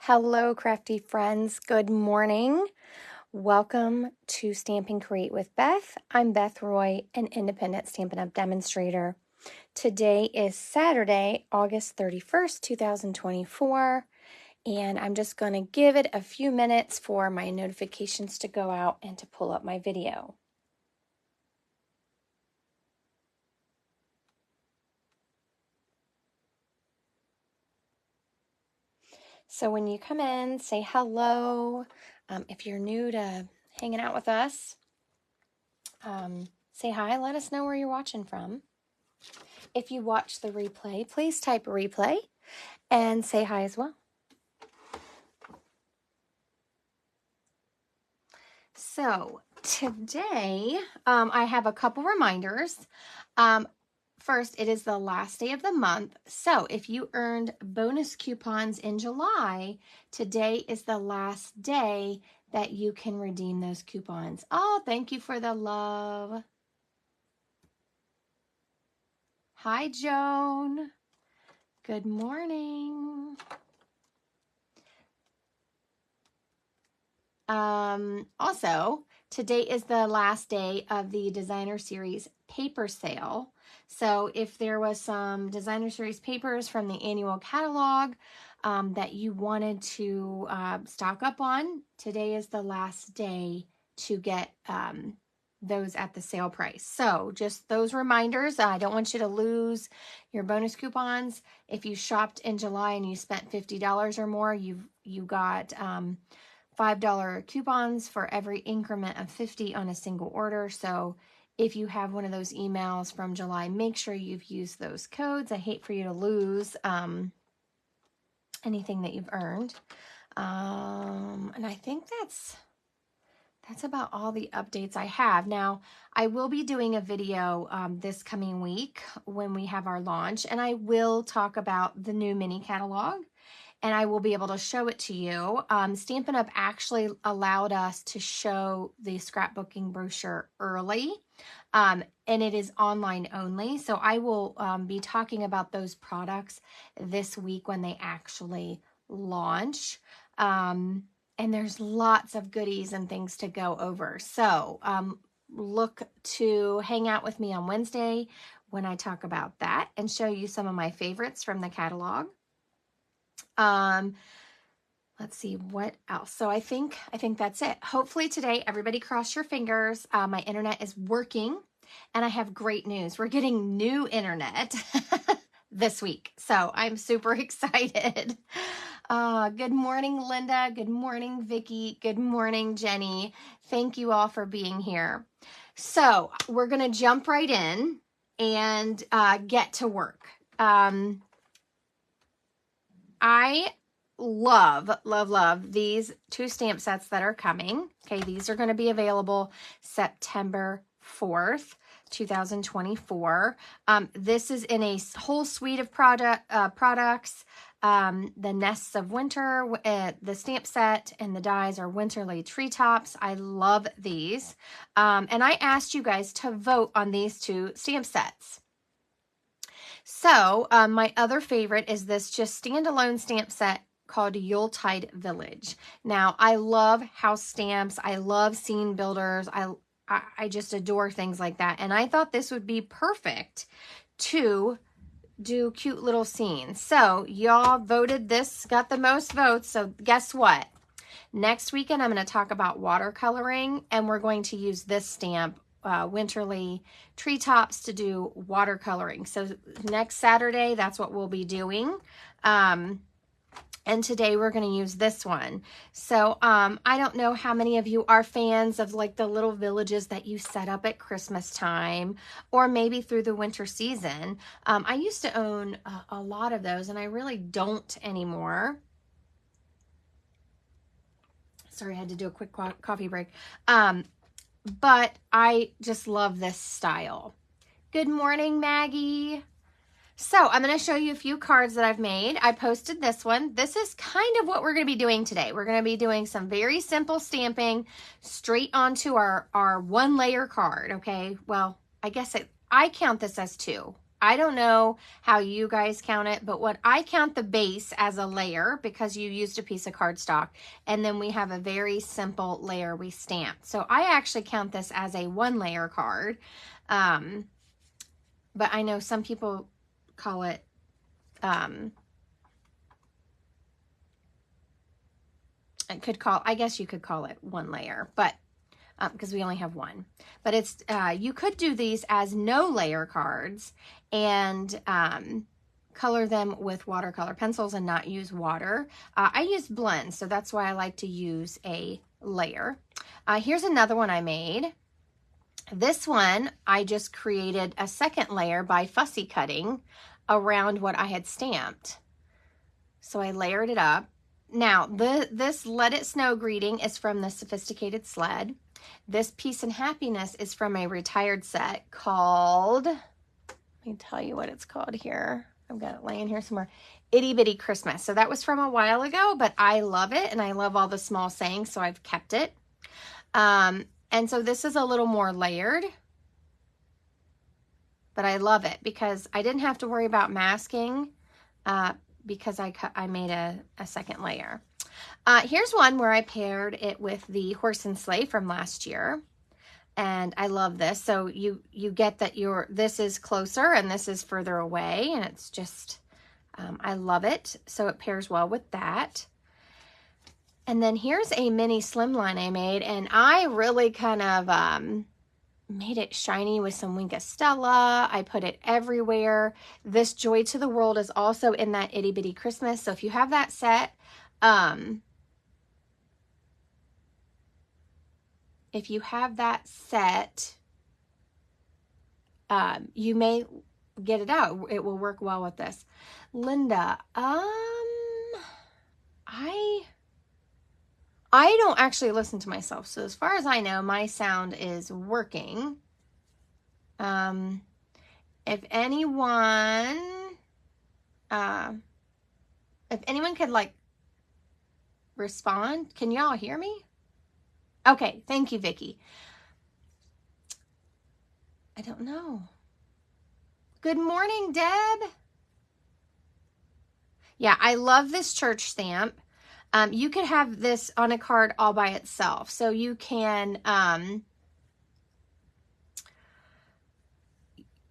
Hello, crafty friends. Good morning. Welcome to Stamp and Create with Beth. I'm Beth Roy, an independent Stampin' Up! Demonstrator. Today is Saturday, August 31st, 2024, and I'm just going to give it a few minutes for my notifications to go out and to pull up my video. So when you come in, say hello. If you're new to hanging out with us, say hi. Let us know where you're watching from. If you watch the replay, please type replay and say hi as well. So today, I have a couple reminders. First, it is the last day of the month. So if you earned bonus coupons in July, today is the last day that you can redeem those coupons. Oh, thank you for the love. Hi, Joan. Good morning. Also, today is the last day of the Designer Series paper sale. So if there was some Designer Series papers from the annual catalog that you wanted to stock up on, today is the last day to get those at the sale price. So just those reminders. I don't want you to lose your bonus coupons. If you shopped in July and you spent $50 or more, you got $5 coupons for every increment of 50 on a single order. So if you have one of those emails from July, make sure you've used those codes. I hate for you to lose anything that you've earned. And I think that's about all the updates I have. Now, I will be doing a video this coming week when we have our launch, and I will talk about the new mini catalog. And I will be able to show it to you. Stampin' Up! Actually allowed us to show the scrapbooking brochure early, and it is online only. So I will be talking about those products this week when they actually launch. And there's lots of goodies and things to go over. So look to hang out with me on Wednesday when I talk about that and show you some of my favorites from the catalog. Let's see what else. So I think that's it. Hopefully today, everybody cross your fingers. My internet is working and I have great news. We're getting new internet this week. So I'm super excited. Good morning, Linda. Good morning, Vicki. Good morning, Jenny. Thank you all for being here. So we're going to jump right in and get to work. I love these two stamp sets that are coming. Okay, these are going to be available September 4th, 2024. This is in a whole suite of products. The Nests of Winter, the stamp set, and the dies are Winterly Treetops. I love these. And I asked you guys to vote on these two stamp sets. So my other favorite is this just standalone stamp set called Yuletide Village. Now, I love house stamps. I love scene builders. I just adore things like that. And I thought this would be perfect to do cute little scenes. So y'all voted this, got the most votes. So guess what? Next weekend, I'm going to talk about watercoloring, and we're going to use this stamp, Winterly Treetops, to do watercoloring. So next Saturday, that's what we'll be doing. And today we're going to use this one. So I don't know how many of you are fans of like the little villages that you set up at Christmas time or maybe through the winter season. I used to own a lot of those, and I really don't anymore. Sorry, I had to do a quick coffee break. But I just love this style. Good morning, Maggie. So I'm going to show you a few cards that I've made. I posted this one. This is kind of what we're going to be doing today. We're going to be doing some very simple stamping straight onto our one layer card. Okay. Well, I guess I count this as two. I don't know how you guys count it, but what I count the base as a layer because you used a piece of cardstock, and then we have a very simple layer we stamped. So I actually count this as a 1-layer card, but I know some people call it I guess you could call it 1 layer, but because we only have one. But it's you could do these as no layer cards and color them with watercolor pencils and not use water. I use blends, so that's why I like to use a layer. Here's another one I made. This one, I just created a 2nd layer by fussy cutting around what I had stamped. So I layered it up. Now, this Let It Snow greeting is from the Sophisticated Sled. This Peace and Happiness is from a retired set called, let me tell you what it's called here. I've got it laying here somewhere. Itty Bitty Christmas. So that was from a while ago, but I love it, and I love all the small sayings, so I've kept it. And so this is a little more layered, but I love it because I didn't have to worry about masking because I made a 2nd layer. Here's one where I paired it with the Horse and Sleigh from last year. And I love this. So you get that this is closer and this is further away. And it's just, I love it. So it pairs well with that. And then here's a mini slimline I made. And I really kind of made it shiny with some Wink of Stella. I put it everywhere. This Joy to the World is also in that Itty Bitty Christmas. So if you have that set, you may get it out. It will work well with this. Linda, I don't actually listen to myself. So as far as I know, my sound is working. If anyone could like respond, can y'all hear me? Okay, thank you, Vicki. I don't know. Good morning, Deb. Yeah, I love this church stamp. You could have this on a card all by itself. So you can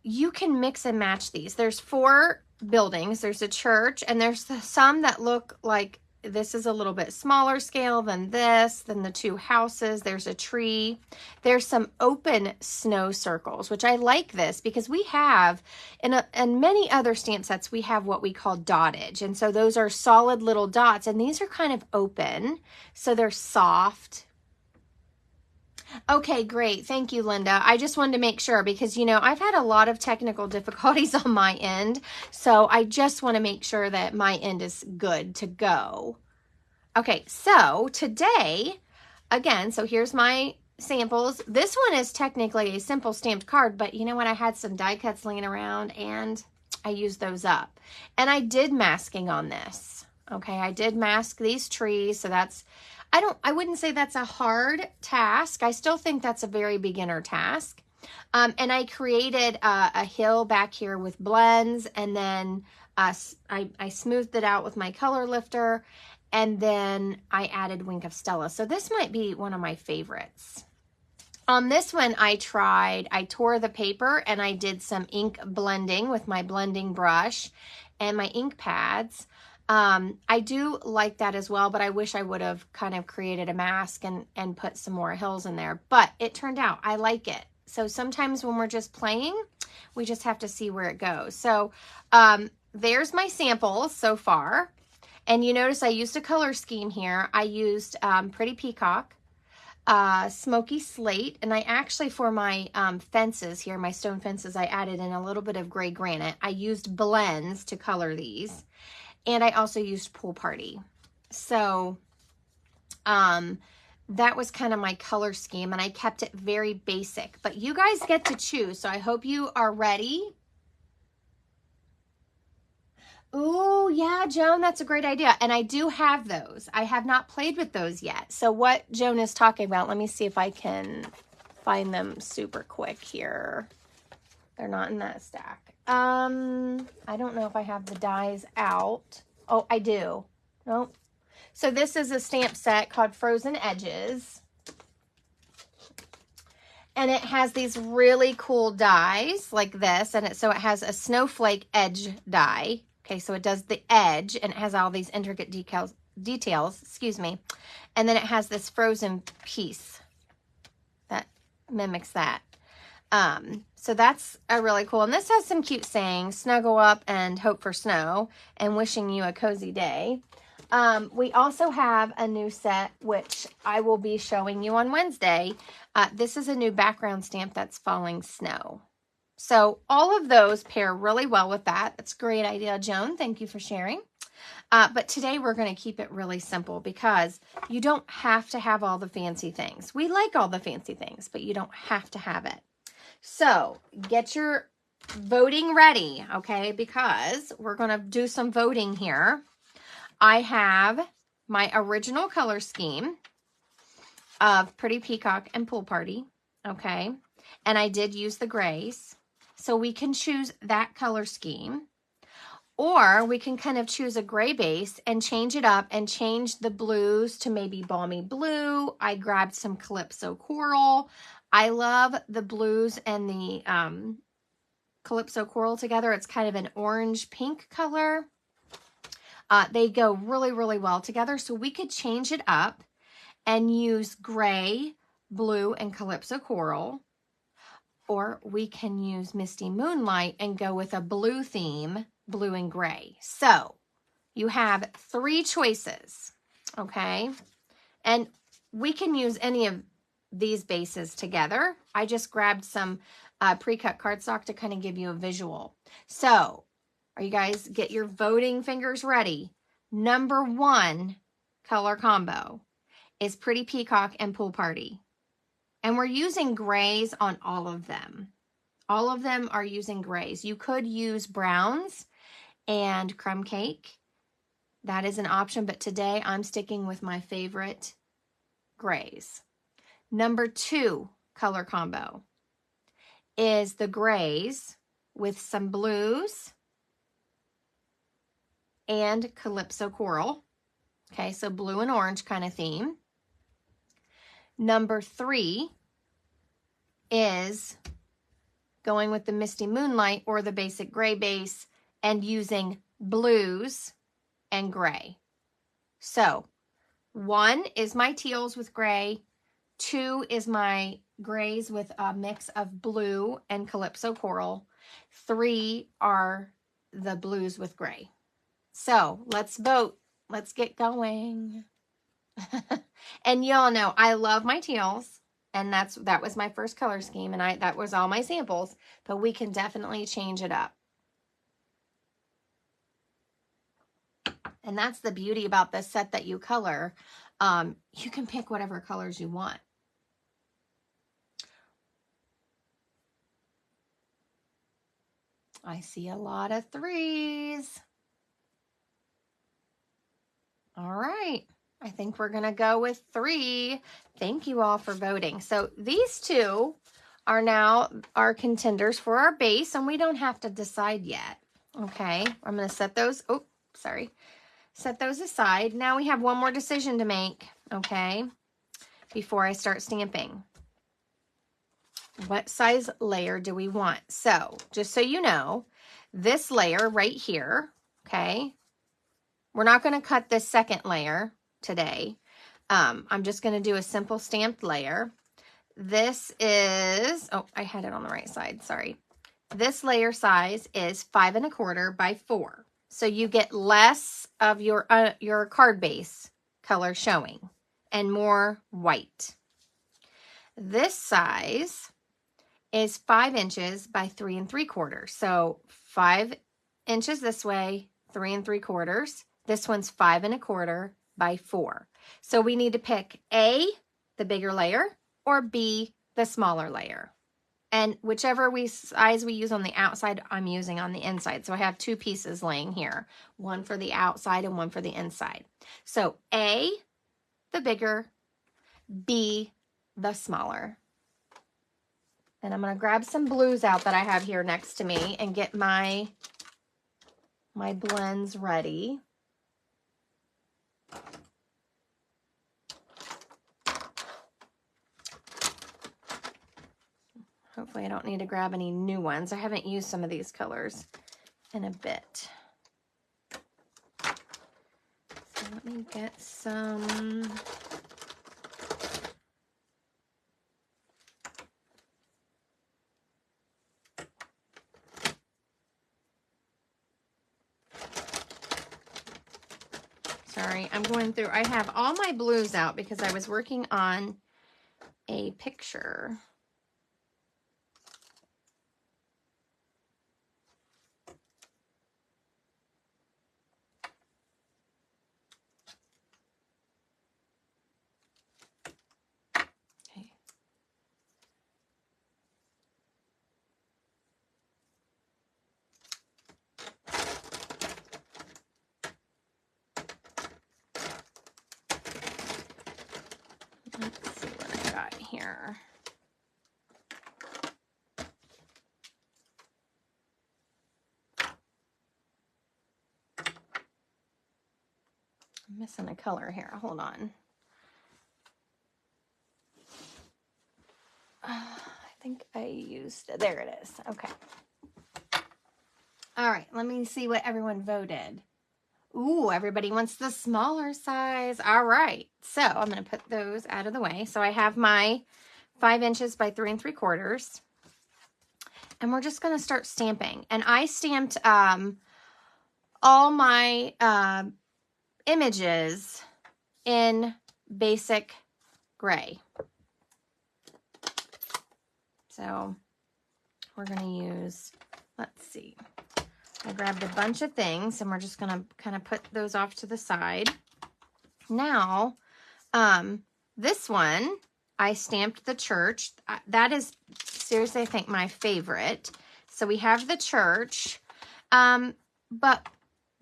mix and match these. There's 4 buildings. There's a church, and there's some that look like this is a little bit smaller scale than this, than the 2 houses. There's a tree. There's some open snow circles, which I like this because we have, in many other stamp sets, we have what we call dottage. And so those are solid little dots, and these are kind of open, so they're soft. Okay, great. Thank you, Linda. I just wanted to make sure because, you know, I've had a lot of technical difficulties on my end. So I just want to make sure that my end is good to go. Okay, so today, again, so here's my samples. This one is technically a simple stamped card, but you know what? I had some die cuts laying around and I used those up. And I did masking on this. Okay, I did mask these trees. So that's... I wouldn't say that's a hard task. I still think that's a very beginner task. And I created a hill back here with blends, and then I smoothed it out with my color lifter, and then I added Wink of Stella. So this might be one of my favorites. On this one, I tore the paper and I did some ink blending with my blending brush and my ink pads. I do like that as well, but I wish I would have kind of created a mask and put some more hills in there, but it turned out I like it. So sometimes when we're just playing, we just have to see where it goes. So, there's my samples so far. And you notice I used a color scheme here. I used, Pretty Peacock, Smoky Slate, and I actually, for my, fences here, my stone fences, I added in a little bit of gray granite. I used blends to color these. And I also used Pool Party. So that was kind of my color scheme, and I kept it very basic. But you guys get to choose, so I hope you are ready. Oh, yeah, Joan, that's a great idea. And I do have those. I have not played with those yet. So what Joan is talking about, let me see if I can find them super quick here. They're not in that stack. I don't know if I have the dies out. Oh, I do. Nope. So this is a stamp set called Frozen Edges. And it has these really cool dies like this. And so it has a snowflake edge die. Okay, so it does the edge and it has all these intricate details, excuse me. And then it has this frozen piece that mimics that. So that's a really cool. And this has some cute sayings, snuggle up and hope for snow and wishing you a cozy day. We also have a new set, which I will be showing you on Wednesday. This is a new background stamp that's falling snow. So all of those pair really well with that. That's a great idea, Joan. Thank you for sharing. But today we're going to keep it really simple because you don't have to have all the fancy things. We like all the fancy things, but you don't have to have it. So get your voting ready, okay? Because we're going to do some voting here. I have my original color scheme of Pretty Peacock and Pool Party, okay? And I did use the grays. So we can choose that color scheme. Or we can kind of choose a gray base and change it up and change the blues to maybe Balmy Blue. I grabbed some Calypso Coral. I love the blues and the Calypso Coral together. It's kind of an orange-pink color. They go really, really well together. So we could change it up and use gray, blue, and Calypso Coral. Or we can use Misty Moonlight and go with a blue theme, blue and gray. So you have 3 choices, okay? And we can use any of these bases together. I just grabbed some pre-cut cardstock to kind of give you a visual. So are you guys, get your voting fingers ready. Number 1 color combo is Pretty Peacock and Pool Party. And we're using grays on all of them. All of them are using grays. You could use browns and crumb cake. That is an option, but today I'm sticking with my favorite grays. Number 2 color combo is the grays with some blues and Calypso Coral. Okay, so blue and orange kind of theme. Number 3 is going with the Misty Moonlight or the basic gray base and using blues and gray. So 1 is my teals with gray. 2 is my grays with a mix of blue and Calypso Coral. 3 are the blues with gray. So let's vote. Let's get going. And y'all know I love my teals, and that was my first color scheme, and that was all my samples, but we can definitely change it up. And that's the beauty about this set that you color. You can pick whatever colors you want. I see a lot of 3s. All right. I think we're going to go with 3. Thank you all for voting. So these 2 are now our contenders for our base, and we don't have to decide yet. Okay. I'm going to set those. Oh, sorry. Set those aside. Now we have one more decision to make. Okay. Before I start stamping. What size layer do we want? So just so you know, this layer right here. Okay. We're not going to cut this second layer today. I'm just going to do a simple stamped layer. This is, oh, I had it on the right side. Sorry. This layer size is 5 1/4 by 4. So you get less of your card base color showing and more white. This size is 5 inches by 3 3/4. So 5 inches this way, 3 3/4. This one's 5 1/4 by 4. So we need to pick A, the bigger layer, or B, the smaller layer. And whichever size we use on the outside, I'm using on the inside. So I have 2 pieces laying here, one for the outside and one for the inside. So A, the bigger, B, the smaller. And I'm going to grab some blues out that I have here next to me and get my blends ready. Hopefully I don't need to grab any new ones. I haven't used some of these colors in a bit. So let me get some. Sorry, I'm going through. I have all my blues out because I was working on a picture. Okay. Let's see what I got here. I'm missing a color here. Hold on. I think I used, there it is. Okay. All right, let me see what everyone voted. Ooh, everybody wants the smaller size. All right, so I'm going to put those out of the way. So I have my 5 inches by 3 3/4. And we're just going to start stamping. And I stamped all my images in basic gray. So we're going to use, let's see. I grabbed a bunch of things and we're just going to kind of put those off to the side. Now, this one, I stamped the church. That is seriously, I think, my favorite. So we have the church. But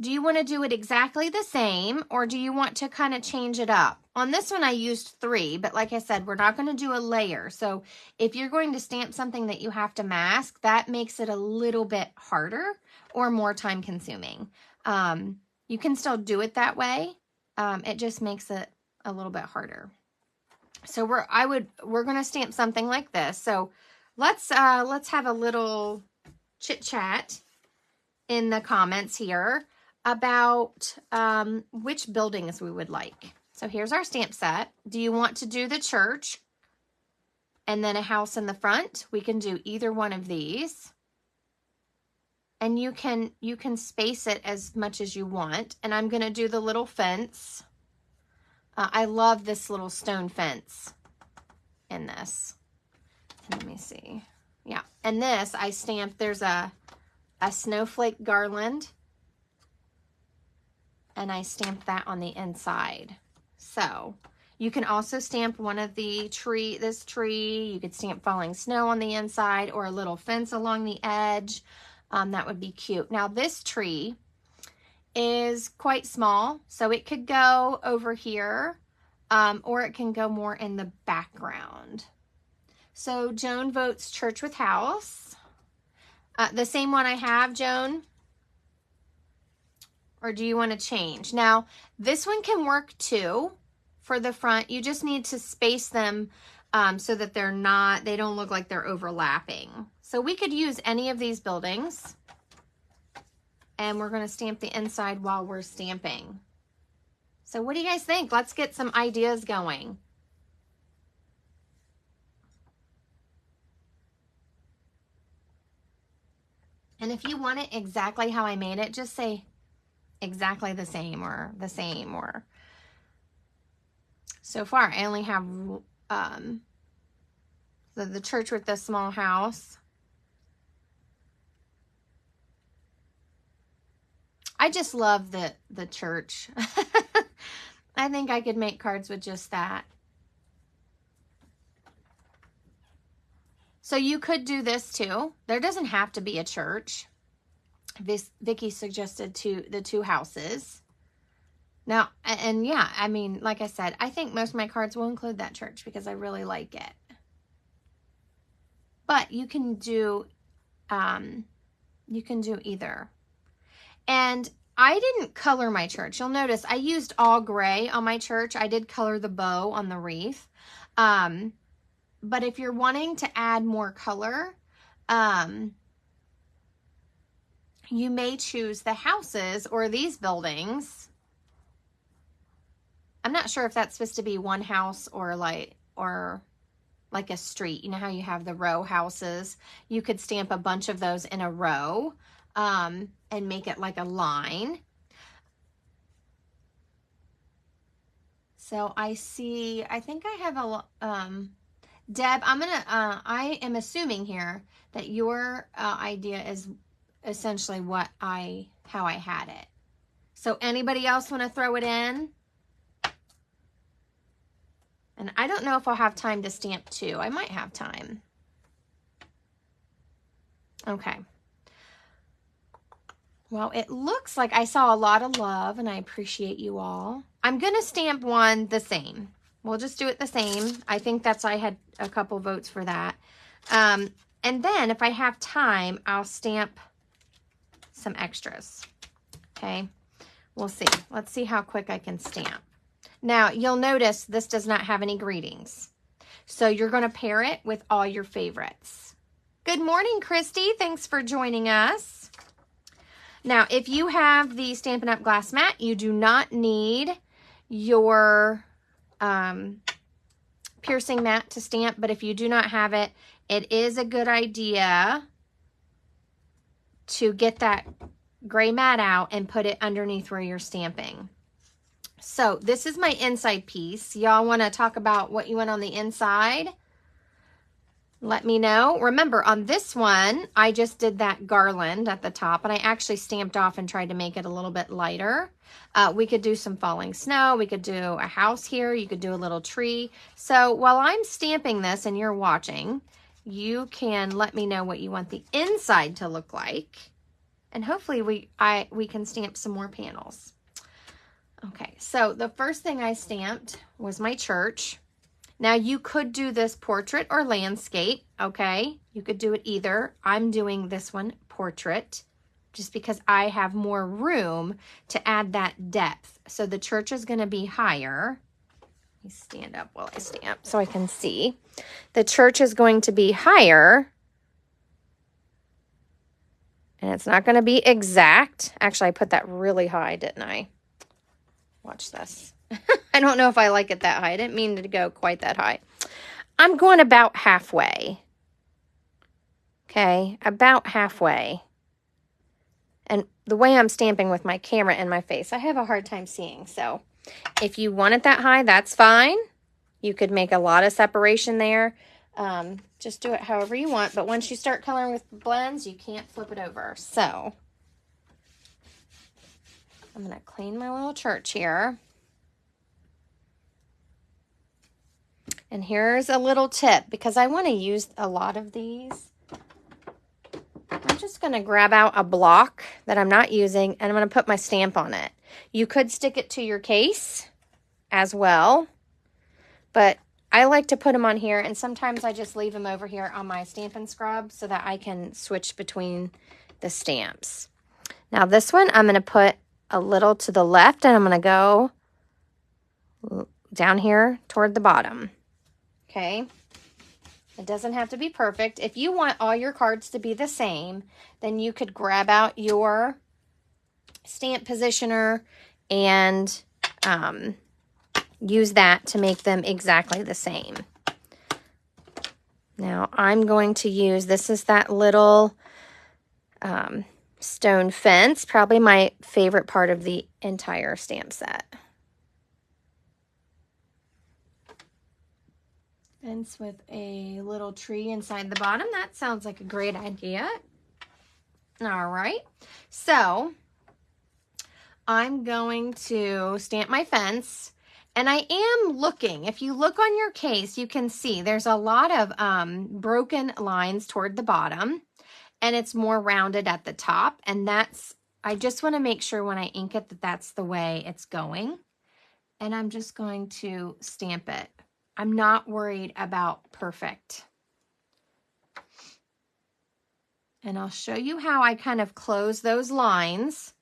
do you want to do it exactly the same or do you want to kind of change it up? On this one, I used 3, but like I said, we're not going to do a layer. So if you're going to stamp something that you have to mask, that makes it a little bit harder or more time consuming. You can still do it that way. It just makes it a little bit harder. So we're going to stamp something like this. So let's have a little chit chat in the comments here about which buildings we would like. So here's our stamp set. Do you want to do the church and then a house in the front? We can do either one of these. And you can space it as much as you want. And I'm going to do the little fence. I love this little stone fence in this. Let me see. Yeah. And this I stamped, there's a snowflake garland. And I stamped that on the inside. So you can also stamp one of the this tree. You could stamp falling snow on the inside or a little fence along the edge. That would be cute. Now this tree is quite small, so it could go over here, or it can go more in the background. So Joan votes church with house. The same one I have, Joan? Or do you want to change? Now, this one can work too for the front. You just need to space them so that they don't look like they're overlapping. So we could use any of these buildings. And we're going to stamp the inside while we're stamping. So what do you guys think? Let's get some ideas going. And if you want it exactly how I made it, just say exactly the same or the same. Or so far I only have the church with the small house. I just love the church. I think I could make cards with just that. So you could do this too. There doesn't have to be a church. Vicki suggested the 2 houses. Now, and yeah, I mean, like I said, I think most of my cards will include that church because I really like it. but you can do either. And I didn't color my church. You'll notice I used all gray on my church. I did color the bow on the wreath. But if you're wanting to add more color, you may choose the houses or these buildings. I'm not sure if that's supposed to be one house or like a street. You know how you have the row houses? You could stamp a bunch of those in a row and make it like a line. So I think I have Deb, I am assuming here that your idea is essentially how I had it. So anybody else want to throw it in? And I don't know if I'll have time to stamp two. I might have time. Okay. Well, it looks like I saw a lot of love, and I appreciate you all. I'm going to stamp one the same. We'll just do it the same. I think I had a couple votes for that. And then if I have time, I'll stamp some extras. Okay. We'll see. Let's see how quick I can stamp. Now, you'll notice this does not have any greetings. So you're going to pair it with all your favorites. Good morning, Christy. Thanks for joining us. Now, if you have the Stampin' Up! Glass mat, you do not need your piercing mat to stamp. But if you do not have it, it is a good idea to get that gray mat out and put it underneath where you're stamping. So this is my inside piece. Y'all want to talk about what you want on the inside? Let me know. Remember, on this one, I just did that garland at the top, and I actually stamped off and tried to make it a little bit lighter. We could do some falling snow. We could do a house here. You could do a little tree. So while I'm stamping this and you're watching, you can let me know what you want the inside to look like. And hopefully we can stamp some more panels. Okay, so the first thing I stamped was my church. Now you could do this portrait or landscape, okay? You could do it either. I'm doing this one portrait just because I have more room to add that depth. So the church is going to be higher. Let me stand up while I stamp so I can see. The church is going to be higher. And it's not going to be exact. Actually, I put that really high, didn't I? Watch this. I don't know if I like it that high. I didn't mean to go quite that high. I'm going about halfway. Okay, about halfway. And the way I'm stamping with my camera in my face, I have a hard time seeing. So if you want it that high, that's fine. You could make a lot of separation there. Just do it however you want. But once you start coloring with blends, you can't flip it over. So I'm going to clean my little church here. And here's a little tip, because I want to use a lot of these. I'm just going to grab out a block that I'm not using, and I'm going to put my stamp on it. You could stick it to your case as well, but I like to put them on here, and sometimes I just leave them over here on my Stampin' Scrub so that I can switch between the stamps. Now this one, I'm going to put a little to the left, and I'm going to go down here toward the bottom. Okay. It doesn't have to be perfect. If you want all your cards to be the same, then you could grab out your stamp positioner and use that to make them exactly the same. Now I'm going to use, this is that little stone fence, probably my favorite part of the entire stamp set. Fence with a little tree inside the bottom. That sounds like a great idea. All right, so I'm going to stamp my fence, and I am looking. If you look on your case, you can see there's a lot of broken lines toward the bottom, and it's more rounded at the top, and that's, I just want to make sure when I ink it that that's the way it's going, and I'm just going to stamp it. I'm not worried about perfect. And I'll show you how I kind of close those lines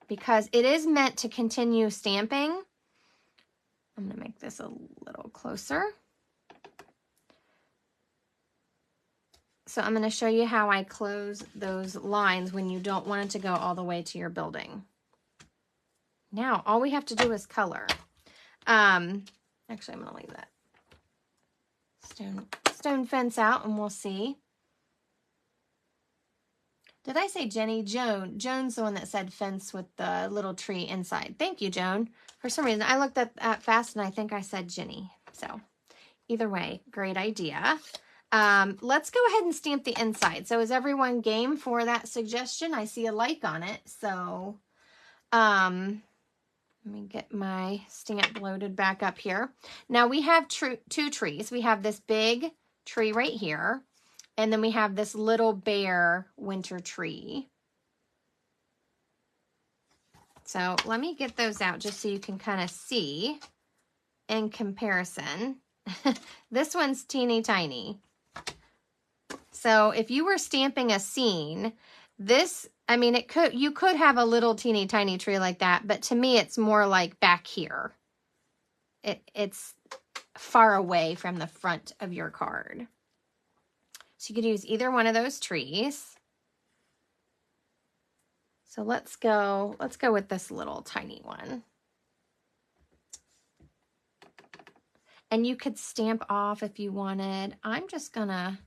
because it is meant to continue stamping. I'm going to make this a little closer. So I'm going to show you how I close those lines when you don't want it to go all the way to your building. Now, all we have to do is color. Actually, I'm going to leave that stone fence out and we'll see. Did I say Jenny? Joan. Joan's the one that said fence with the little tree inside. Thank you, Joan. For some reason, I looked at that fast and I think I said Jenny. So either way, great idea. Let's go ahead and stamp the inside. So is everyone game for that suggestion? I see a like on it. So let me get my stamp loaded back up here. Now we have two trees. We have this big tree right here. And then we have this little bare winter tree. So let me get those out just so you can kind of see in comparison. This one's teeny tiny. So if you were stamping a scene, this, I mean, you could have a little teeny tiny tree like that, but to me it's more like back here. It's far away from the front of your card. So you could use either one of those trees. So let's go with this little tiny one. And you could stamp off if you wanted. I'm just gonna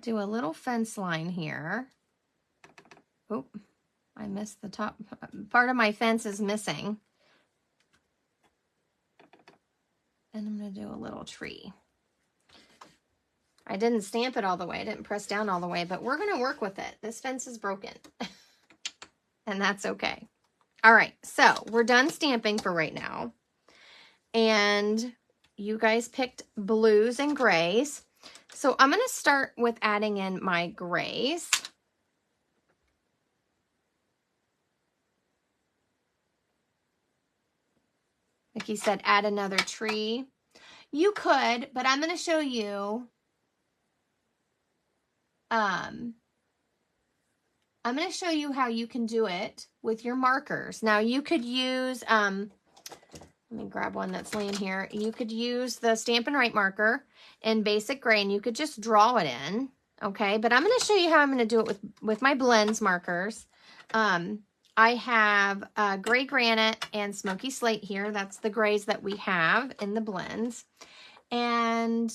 do a little fence line here. Oh, I missed the top. Part of my fence is missing. And I'm gonna do a little tree. I didn't stamp it all the way. I didn't press down all the way, but we're going to work with it. This fence is broken, and that's okay. All right, so we're done stamping for right now. And you guys picked blues and grays. So I'm going to start with adding in my grays. Like he said, add another tree. You could, but I'm going to show you I'm going to show you how you can do it with your markers. Now you could use, let me grab one that's laying here. You could use the Stampin' Write marker in basic gray and you could just draw it in, okay? But I'm going to show you how I'm going to do it with my blends markers. I have gray granite and smoky slate here. That's the grays that we have in the blends. And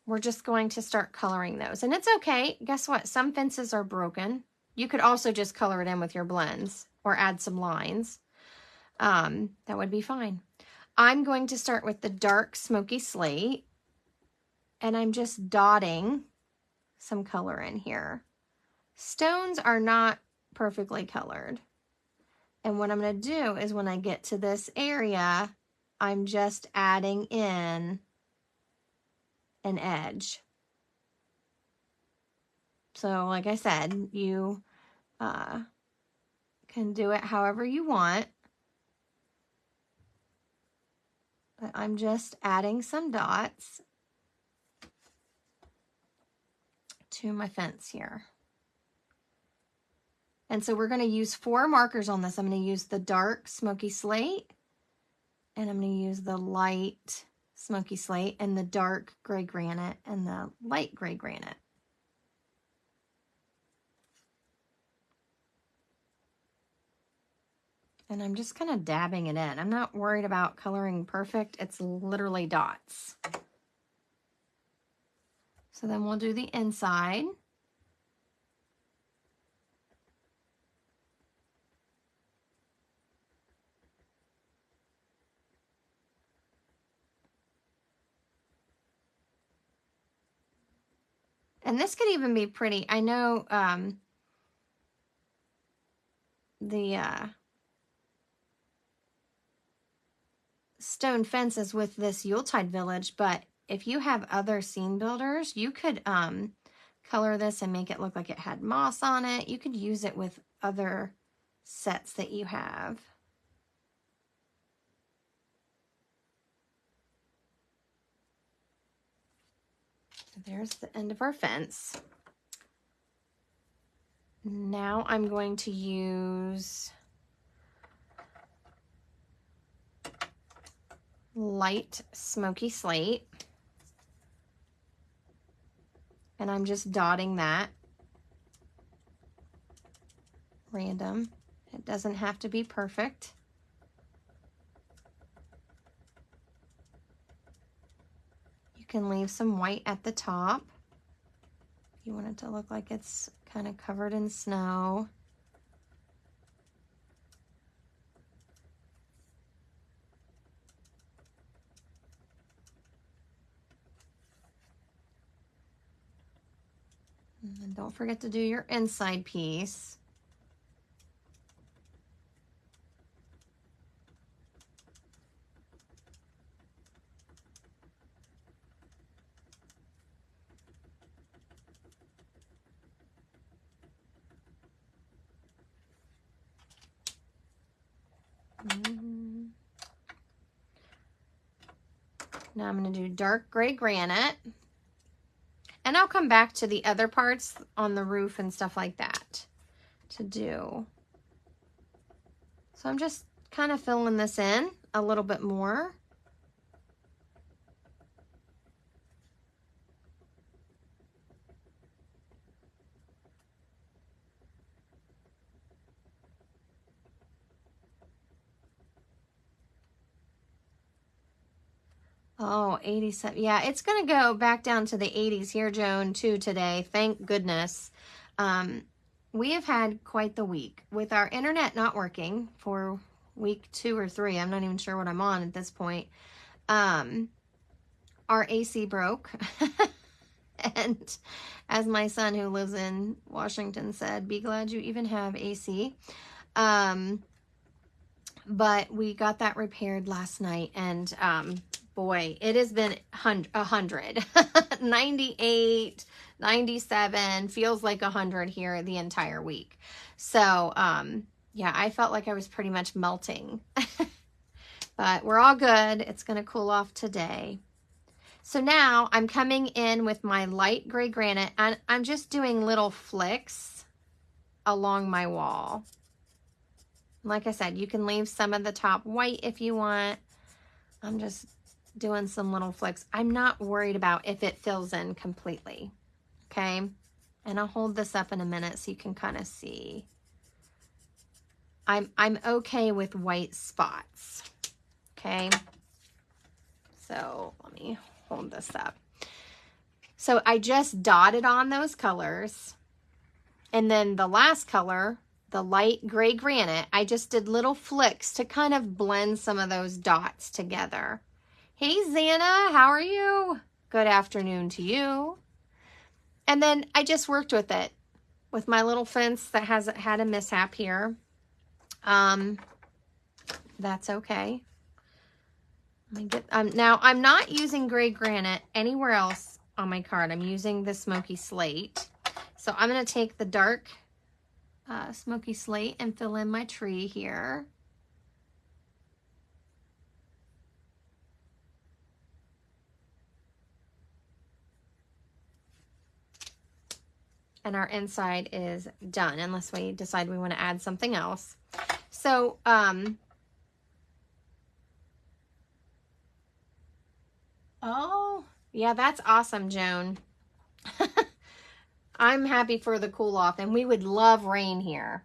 we're just going to start coloring those. And it's okay. Guess what? Some fences are broken. You could also just color it in with your blends or add some lines. That would be fine. I'm going to start with the dark smoky slate. And I'm just dotting some color in here. Stones are not perfectly colored. And what I'm going to do is when I get to this area, I'm just adding in an edge. So like I said, you can do it however you want. But I'm just adding some dots to my fence here. And so we're going to use 4 markers on this. I'm going to use the dark smoky slate, and I'm going to use the light smoky slate and the dark gray granite and the light gray granite. And I'm just kind of dabbing it in. I'm not worried about coloring perfect. It's literally dots. So then we'll do the inside. And this could even be pretty. I know the stone fences with this Yuletide Village, but if you have other scene builders, you could color this and make it look like it had moss on it. You could use it with other sets that you have. There's the end of our fence. Now I'm going to use light smoky slate. And I'm just dotting that. Random. It doesn't have to be perfect. You can leave some white at the top. You want it to look like it's kind of covered in snow. And then don't forget to do your inside piece. Now I'm going to do dark gray granite. And I'll come back to the other parts on the roof and stuff like that to do. So I'm just kind of filling this in a little bit more. Oh, 87. Yeah, it's going to go back down to the 80s here, Joan, too, today. Thank goodness. We have had quite the week with our internet not working for week 2 or 3. I'm not even sure what I'm on at this point. Our AC broke. And as my son who lives in Washington said, be glad you even have AC. But we got that repaired last night, and boy, it has been 100. 98, 97, feels like 100 here the entire week. So, yeah, I felt like I was pretty much melting. But we're all good. It's going to cool off today. So now I'm coming in with my light gray granite, and I'm just doing little flicks along my wall. Like I said, you can leave some of the top white if you want. I'm just doing some little flicks. I'm not worried about if it fills in completely, okay? And I'll hold this up in a minute so you can kind of see. I'm okay with white spots, okay? So let me hold this up. So I just dotted on those colors. And then the last color, the light gray granite, I just did little flicks to kind of blend some of those dots together. Hey, Xana, how are you? Good afternoon to you. And then I just worked with it with my little fence that has had a mishap here. That's okay. Let me get, now I'm not using gray granite anywhere else on my card. I'm using the smoky slate. So I'm going to take the dark smoky slate and fill in my tree here. And our inside is done, unless we decide we want to add something else. So, oh, yeah, that's awesome, Joan. I'm happy for the cool off, and we would love rain here.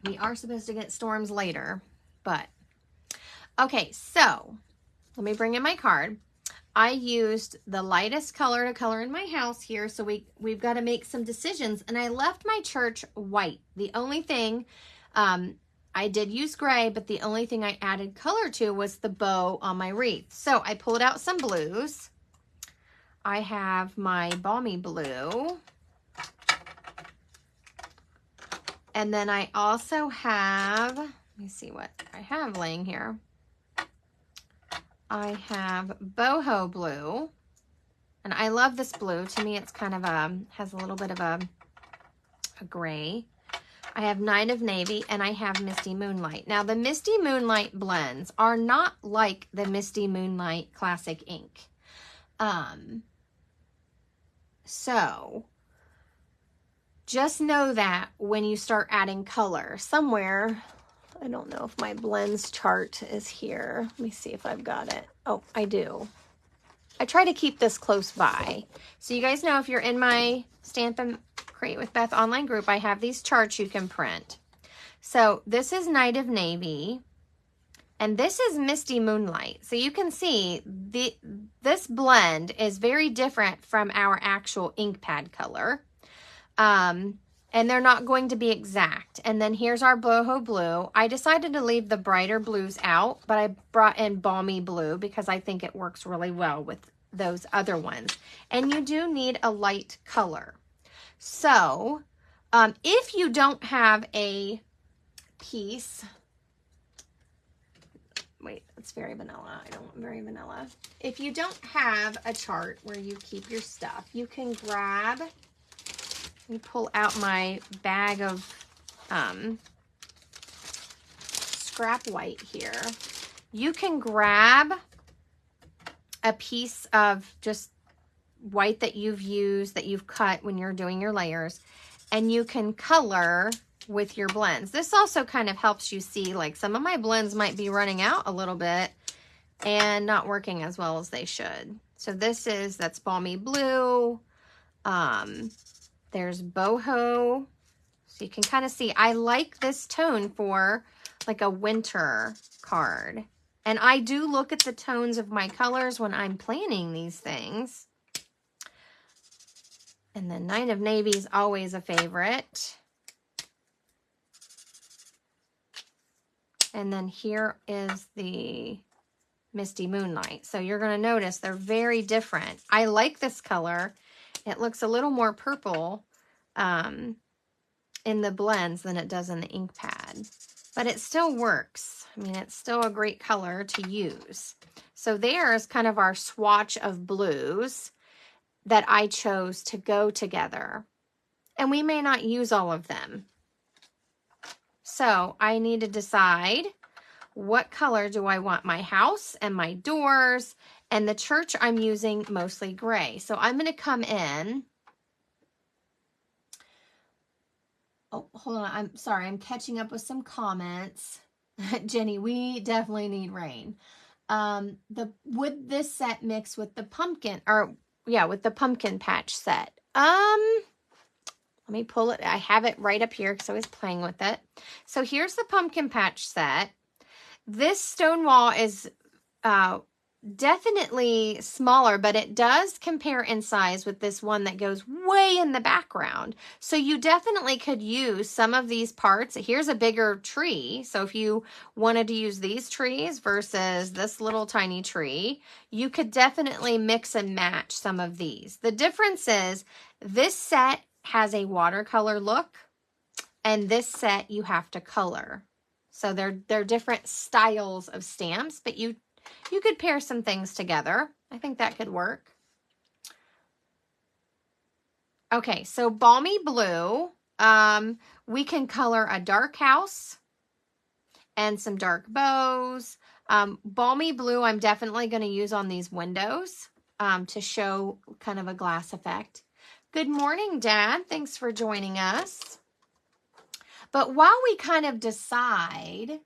We are supposed to get storms later, but okay, so let me bring in my card. I used the lightest color to color in my house here, so we've got to make some decisions, and I left my church white. The only thing, I did use gray, but the only thing I added color to was the bow on my wreath. So I pulled out some blues. I have my balmy blue. And then I also have, let me see what I have laying here. I have boho blue. And I love this blue. To me, it's kind of has a little bit of a gray. I have Night of Navy, and I have Misty Moonlight. Now, the Misty Moonlight blends are not like the Misty Moonlight Classic ink. So just know that when you start adding color somewhere, I don't know if my blends chart is here. Let me see if I've got it. Oh, I do. I try to keep this close by. So you guys know, if you're in my Stampin' Create with Beth online group, I have these charts you can print. So this is Night of Navy, and this is Misty Moonlight. So you can see this blend is very different from our actual ink pad color. And they're not going to be exact. And then here's our boho blue. I decided to leave the brighter blues out, but I brought in balmy blue because I think it works really well with those other ones. And you do need a light color. So if you don't have a piece, wait, it's very vanilla. I don't want very vanilla. If you don't have a chart where you keep your stuff, you can grab, let me pull out my bag of scrap white here. You can grab a piece of just white that you've used, that you've cut when you're doing your layers, and you can color with your blends. This also kind of helps you see, like, some of my blends might be running out a little bit and not working as well as they should. So that's balmy blue. There's boho. So you can kind of see, I like this tone for like a winter card. And I do look at the tones of my colors when I'm planning these things. And the Night of Navy is always a favorite. And then here is the Misty Moonlight. So you're going to notice they're very different. I like this color. It looks a little more purple in the blends than it does in the ink pad. But it still works. I mean, it's still a great color to use. So there's kind of our swatch of blues that I chose to go together. And we may not use all of them. So I need to decide, what color do I want my house and my doors, and the church I'm using mostly gray. So I'm going to come in. Oh, hold on. I'm sorry. I'm catching up with some comments. Jenny, we definitely need rain. Would this set mix with the pumpkin, or yeah, with the pumpkin patch set? Let me pull it. I have it right up here because I was playing with it. So here's the pumpkin patch set. This stone wall is definitely smaller, but it does compare in size with this one that goes way in the background. So you definitely could use some of these parts. Here's a bigger tree. So if you wanted to use these trees versus this little tiny tree, you could definitely mix and match some of these. The difference is this set has a watercolor look, and this set you have to color. So they're different styles of stamps, but you could pair some things together. I think that could work. Okay, so balmy blue, we can color a dark house and some dark bows. Balmy blue I'm definitely going to use on these windows to show kind of a glass effect. Good morning, Dad. Thanks for joining us. But while we kind of decide,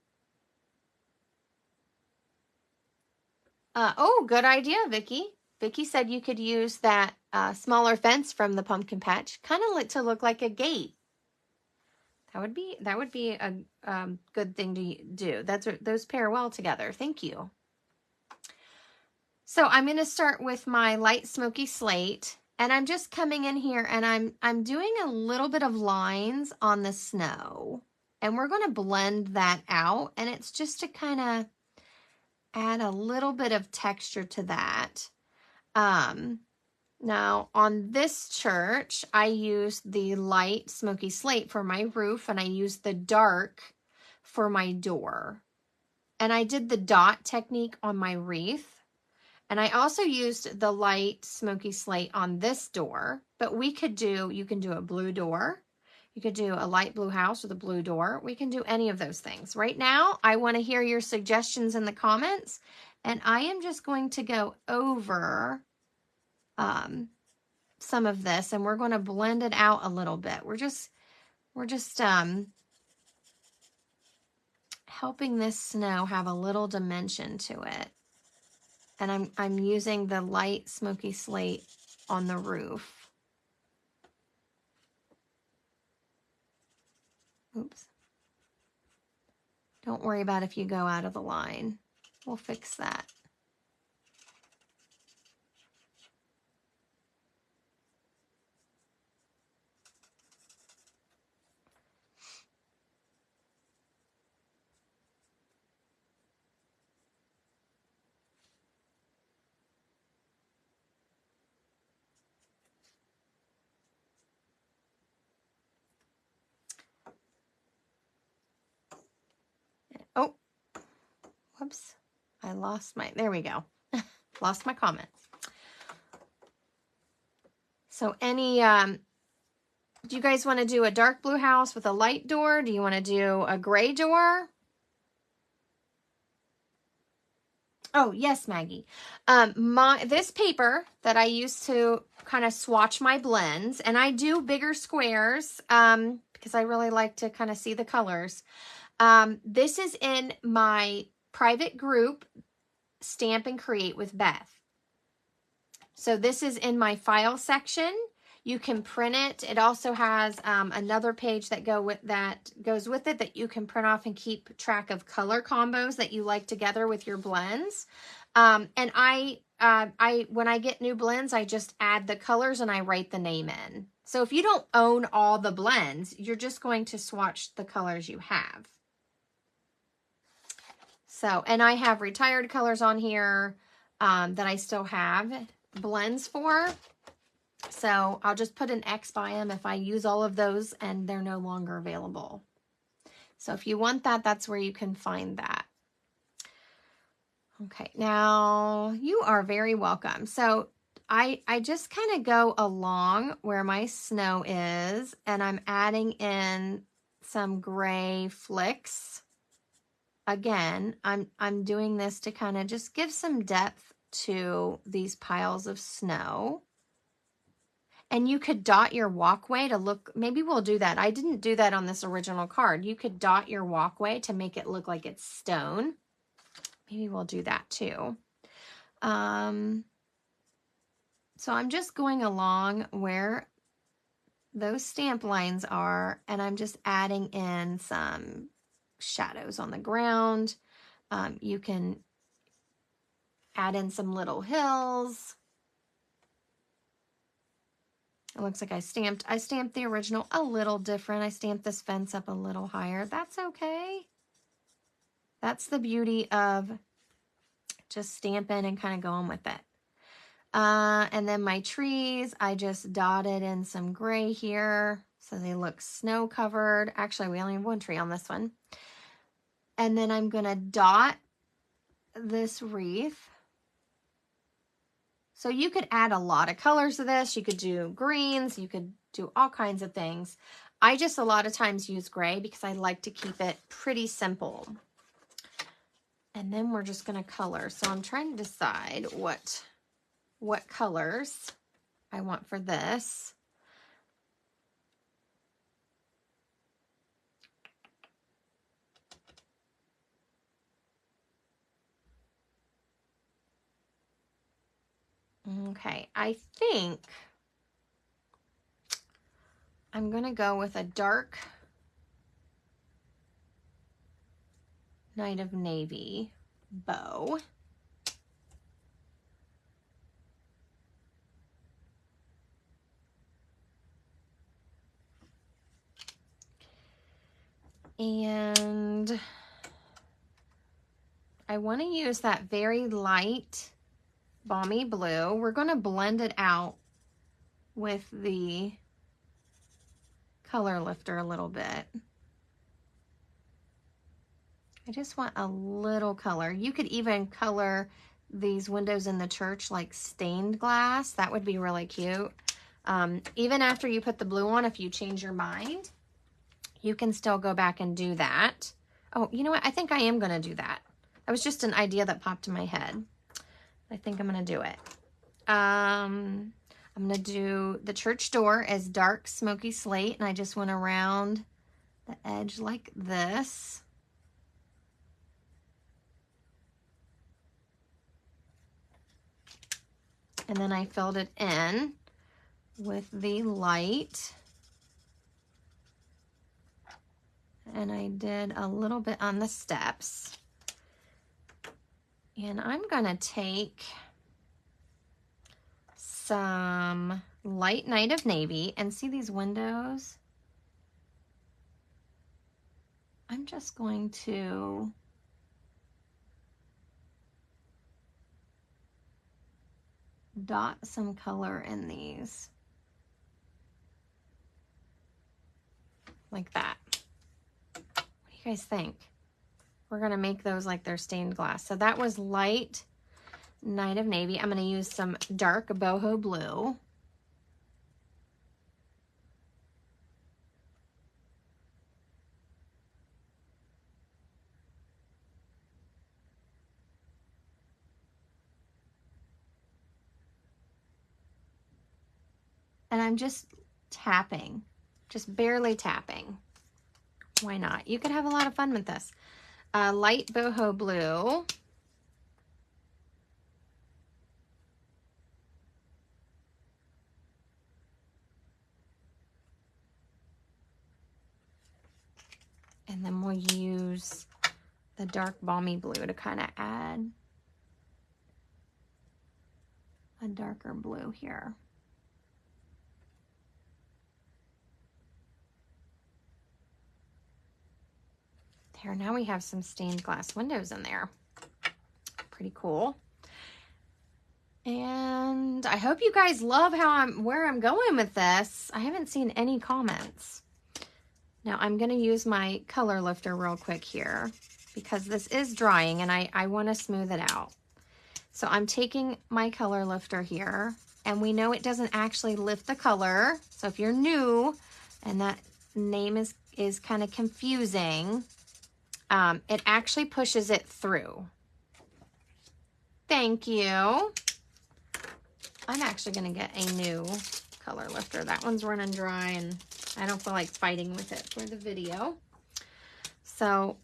oh, good idea, Vicki. Vicki said you could use that smaller fence from the pumpkin patch, kind of to look like a gate. That would be a good thing to do. Those pair well together. Thank you. So I'm going to start with my light smoky slate. And I'm just coming in here and I'm doing a little bit of lines on the snow. And we're going to blend that out. And it's just to kind of add a little bit of texture to that. Now, on this church, I used the light smoky slate for my roof. And I used the dark for my door. And I did the dot technique on my wreath. And I also used the light smoky slate on this door, but you can do a blue door. You could do a light blue house with a blue door. We can do any of those things. Right now, I want to hear your suggestions in the comments, and I am just going to go over some of this, and we're going to blend it out a little bit. We're just helping this snow have a little dimension to it. And I'm using the light smoky slate on the roof. Oops. Don't worry about if you go out of the line. We'll fix that. Oh, whoops. I lost my, there we go. Lost my comments. So any, do you guys want to do a dark blue house with a light door? Do you want to do a gray door? Oh, yes, Maggie. This paper that I use to kind of swatch my blends, and I do bigger squares because I really like to kind of see the colors. This is in my private group, Stamp and Create with Beth. So this is in my file section. You can print it. It also has another page that goes with it that you can print off and keep track of color combos that you like together with your blends. And when I get new blends, I just add the colors and I write the name in. So if you don't own all the blends, you're just going to swatch the colors you have. So, and I have retired colors on here that I still have blends for. So I'll just put an X by them if I use all of those and they're no longer available. So if you want that, that's where you can find that. Okay, now you are very welcome. So I just kind of go along where my snow is, and I'm adding in some gray flicks. Again, I'm doing this to kind of just give some depth to these piles of snow. And you could dot your walkway to look, maybe we'll do that. I didn't do that on this original card. You could dot your walkway to make it look like it's stone. Maybe we'll do that too. So I'm just going along where those stamp lines are, and I'm just adding in some shadows on the ground. You can add in some little hills. It looks like I stamped the original a little different. I stamped this fence up a little higher. That's okay. That's the beauty of just stamping and kind of going with it. And then my trees, I just dotted in some gray here so they look snow covered. Actually, we only have one tree on this one. And then I'm going to dot this wreath. So you could add a lot of colors to this. You could do greens. You could do all kinds of things. I just a lot of times use gray because I like to keep it pretty simple. And then we're just going to color. So I'm trying to decide what colors I want for this. Okay, I think I'm going to go with a dark Night of Navy bow. And I want to use that very light balmy blue. We're going to blend it out with the color lifter a little bit. I just want a little color. You could even color these windows in the church like stained glass. That would be really cute. Even after you put the blue on, if you change your mind, you can still go back and do that. Oh, you know what? I think I am going to do that. That was just an idea that popped in my head. I think I'm going to do it. I'm going to do the church door as dark smoky slate, and I just went around the edge like this. And then I filled it in with the light. And I did a little bit on the steps. And I'm gonna take some light Night of Navy, and see these windows? I'm just going to dot some color in these. Like that. What do you guys think? We're gonna make those like they're stained glass. So that was light Night of Navy. I'm gonna use some dark boho blue. And I'm just tapping, just barely tapping. Why not? You could have a lot of fun with this. Light boho blue. And then we'll use the dark balmy blue to kind of add a darker blue here. There, now we have some stained glass windows in there. Pretty cool. And I hope you guys love where I'm going with this. I haven't seen any comments. Now I'm gonna use my color lifter real quick here because this is drying and I wanna smooth it out. So I'm taking my color lifter here, and we know it doesn't actually lift the color. So if you're new and that name is kind of confusing, it actually pushes it through. Thank you. I'm actually gonna get a new color lifter. That one's running dry and I don't feel like fighting with it for the video. So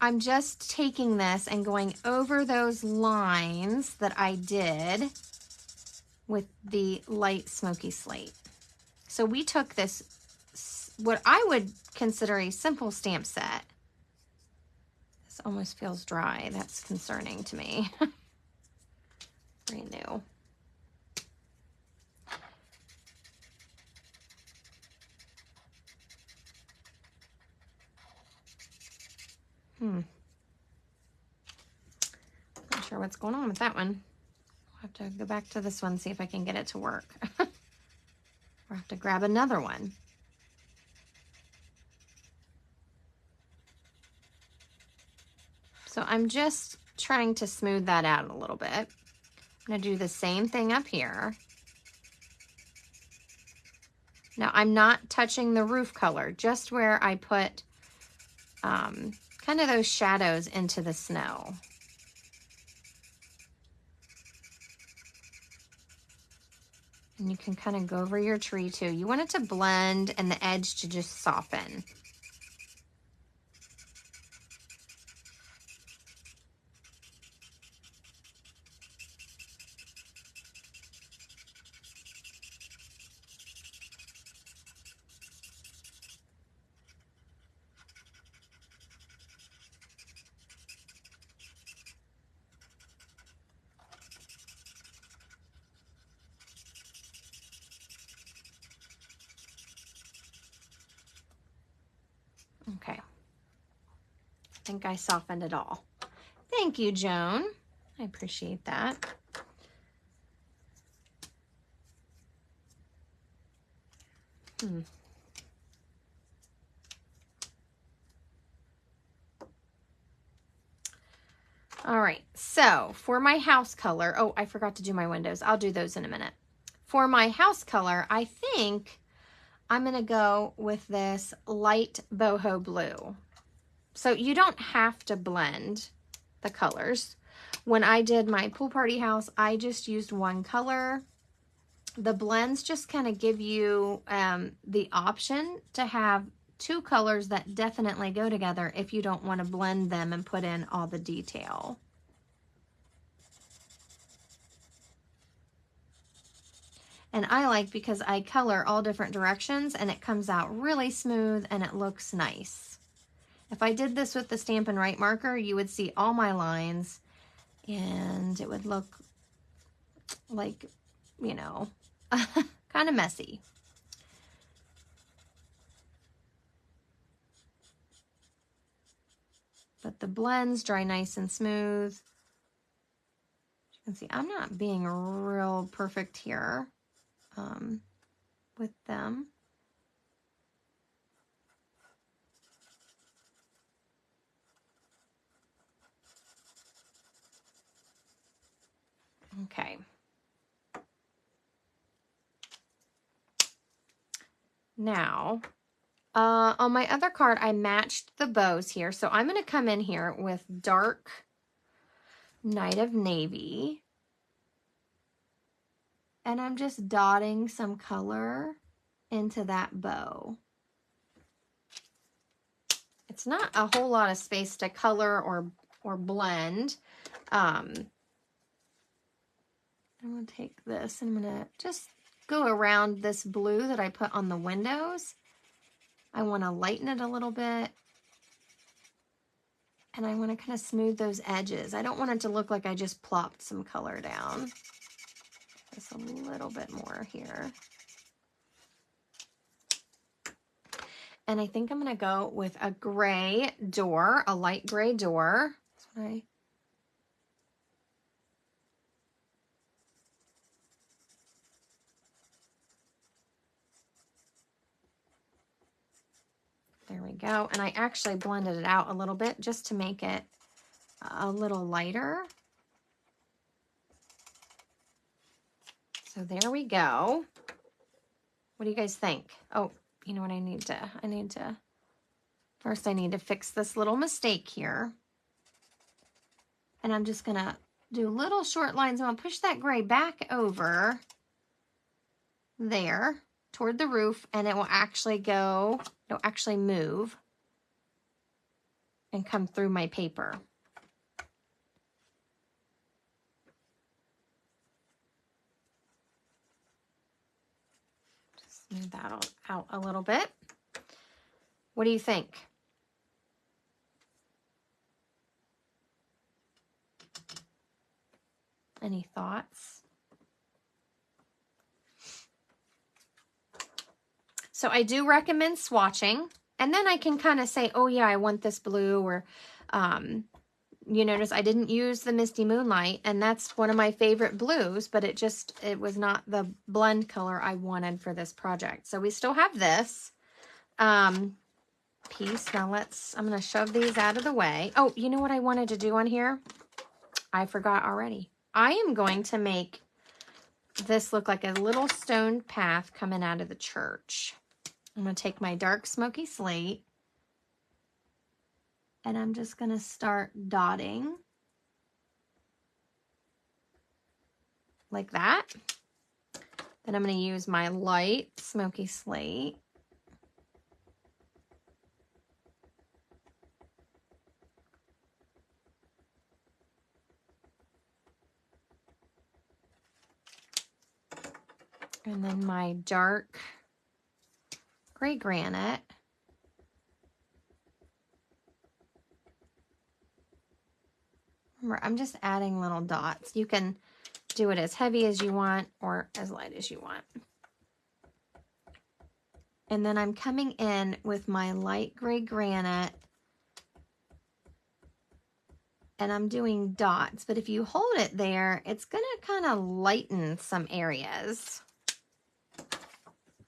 I'm just taking this and going over those lines that I did with the light smoky slate. So we took this, what I would consider a simple stamp set. This almost feels dry. That's concerning to me. Brand new. Not sure what's going on with that one. I'll have to go back to this one, see if I can get it to work. Or I'll have to grab another one. So I'm just trying to smooth that out a little bit. I'm going to do the same thing up here. Now I'm not touching the roof color, just where I put kind of those shadows into the snow. And you can kind of go over your tree too. You want it to blend and the edge to just soften. Okay. I think I softened it all. Thank you, Joan. I appreciate that. All right, so for my house color, oh, I forgot to do my windows. I'll do those in a minute. For my house color, I think I'm going to go with this light boho blue. So you don't have to blend the colors. When I did my pool party house, I just used one color. The blends just kind of give you the option to have two colors that definitely go together if you don't want to blend them and put in all the detail. And I like because I color all different directions and it comes out really smooth and it looks nice. If I did this with the Stampin' Right marker, you would see all my lines and it would look like, you know, kind of messy. But the blends dry nice and smooth. You can see I'm not being real perfect here with them. Okay. Now, on my other card, I matched the bows here. So I'm going to come in here with dark Night of Navy. And I'm just dotting some color into that bow. It's not a whole lot of space to color or blend. I'm going to take this and I'm going to just go around this blue that I put on the windows. I want to lighten it a little bit. And I want to kind of smooth those edges. I don't want it to look like I just plopped some color down. Just a little bit more here. And I think I'm going to go with a gray door, a light gray door. That's what there we go. And I actually blended it out a little bit just to make it a little lighter. So there we go. What do you guys think? Oh, you know what I need to, first I need to fix this little mistake here. And I'm just gonna do little short lines. I'm gonna push that gray back over there toward the roof and it will actually go, it'll actually move and come through my paper. Just smooth that out a little bit. What do you think? Any thoughts? So I do recommend swatching, and then I can kind of say, oh yeah, I want this blue, or you notice I didn't use the Misty Moonlight, and that's one of my favorite blues, but it was not the blend color I wanted for this project. So we still have this piece. Now I'm going to shove these out of the way. Oh, you know what I wanted to do on here? I forgot already. I am going to make this look like a little stone path coming out of the church. I'm going to take my dark smoky slate and I'm just going to start dotting like that. Then I'm going to use my light smoky slate. And then my dark gray granite. Remember, I'm just adding little dots. You can do it as heavy as you want or as light as you want. And then I'm coming in with my light gray granite and I'm doing dots. But if you hold it there, it's going to kind of lighten some areas.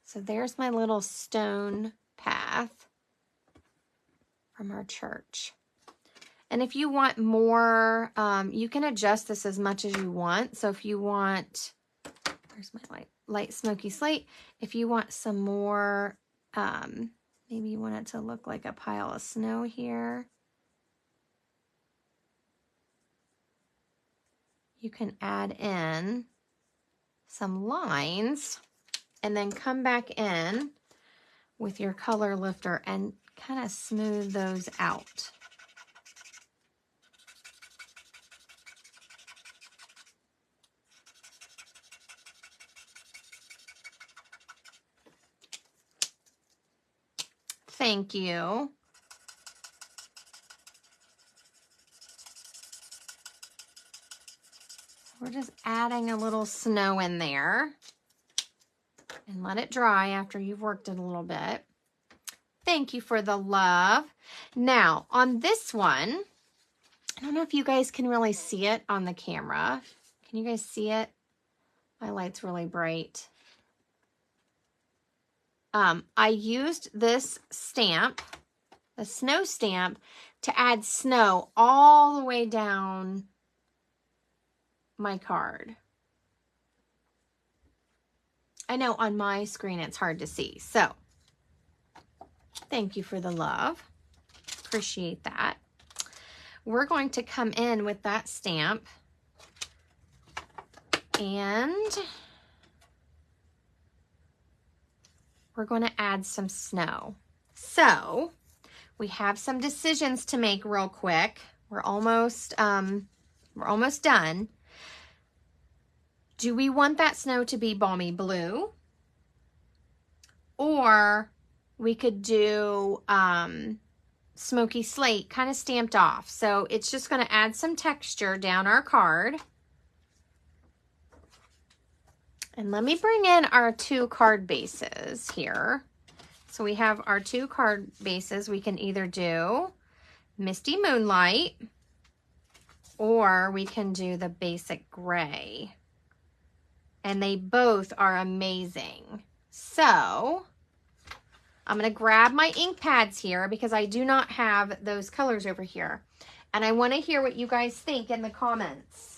So there's my little stone path from our church. And if you want more, you can adjust this as much as you want. So if you want, There's my light smoky slate. If you want some more, maybe you want it to look like a pile of snow here, you can add in some lines and then come back in with your color lifter and kind of smooth those out. Thank you. We're just adding a little snow in there and let it dry after you've worked it a little bit. Thank you for the love. Now on this one, I don't know if you guys can really see it on the camera. Can you guys see it? My light's really bright. I used this stamp, the snow stamp, to add snow all the way down my card. I know on my screen it's hard to see, so thank you for the love. Appreciate that. We're going to come in with that stamp and we're going to add some snow. So we have some decisions to make real quick. We're almost done. Do we want that snow to be balmy blue? Or we could do smoky slate, kind of stamped off. So it's just going to add some texture down our card. And let me bring in our 2 card bases here. So we have our 2 card bases. We can either do Misty Moonlight or we can do the basic gray. And they both are amazing. So I'm going to grab my ink pads here because I do not have those colors over here. And I want to hear what you guys think in the comments.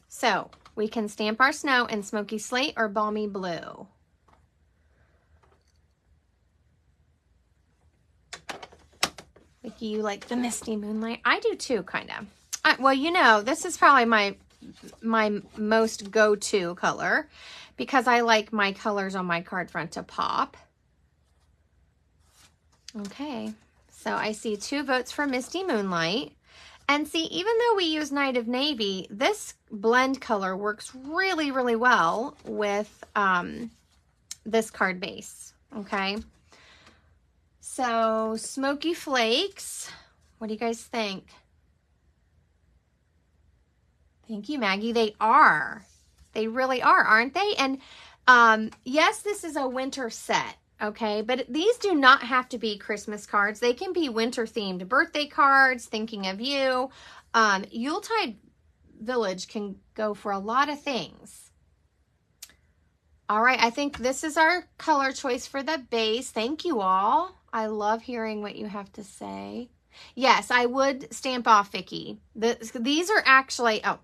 So we can stamp our snow in smoky slate or balmy blue. Vicky, you like the Misty Moonlight? I do too, kind of. Well, you know, this is probably my most go-to color because I like my colors on my card front to pop. Okay, so I see 2 votes for Misty Moonlight. And see, even though we use Night of Navy, this blend color works really, really well with this card base, okay? So, Smoky Flakes, what do you guys think? Thank you, Maggie. They are. They really are, aren't they? And yes, this is a winter set. Okay, but these do not have to be Christmas cards. They can be winter-themed birthday cards, thinking of you. Yuletide Village can go for a lot of things. All right, I think this is our color choice for the base. Thank you all. I love hearing what you have to say. Yes, I would stamp off, Vicky. These are actually... Oh,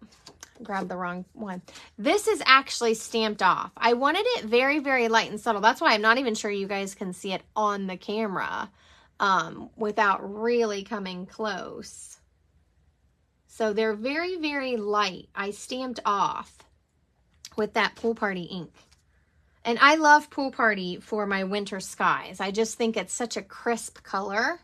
grabbed the wrong one. This is actually stamped off. I wanted it very, very light and subtle. That's why I'm not even sure you guys can see it on the camera without really coming close. So they're very, very light. I stamped off with that Pool Party ink. And I love Pool Party for my winter skies. I just think it's such a crisp color.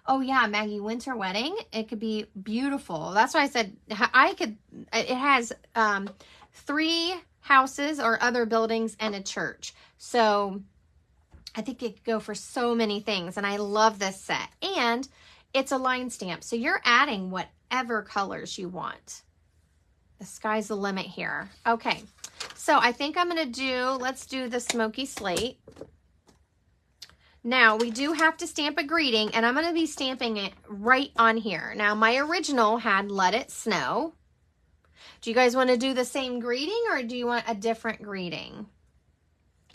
Oh yeah, Maggie, Winter Wedding. It could be beautiful. That's why I said it has 3 houses or other buildings and a church. So I think it could go for so many things. And I love this set. And it's a line stamp. So you're adding whatever colors you want. The sky's the limit here. Okay. So I think I'm going to let's do the Smoky Slate. Now, we do have to stamp a greeting, and I'm going to be stamping it right on here. Now, my original had Let It Snow, Do you guys want to do the same greeting or do you want a different greeting?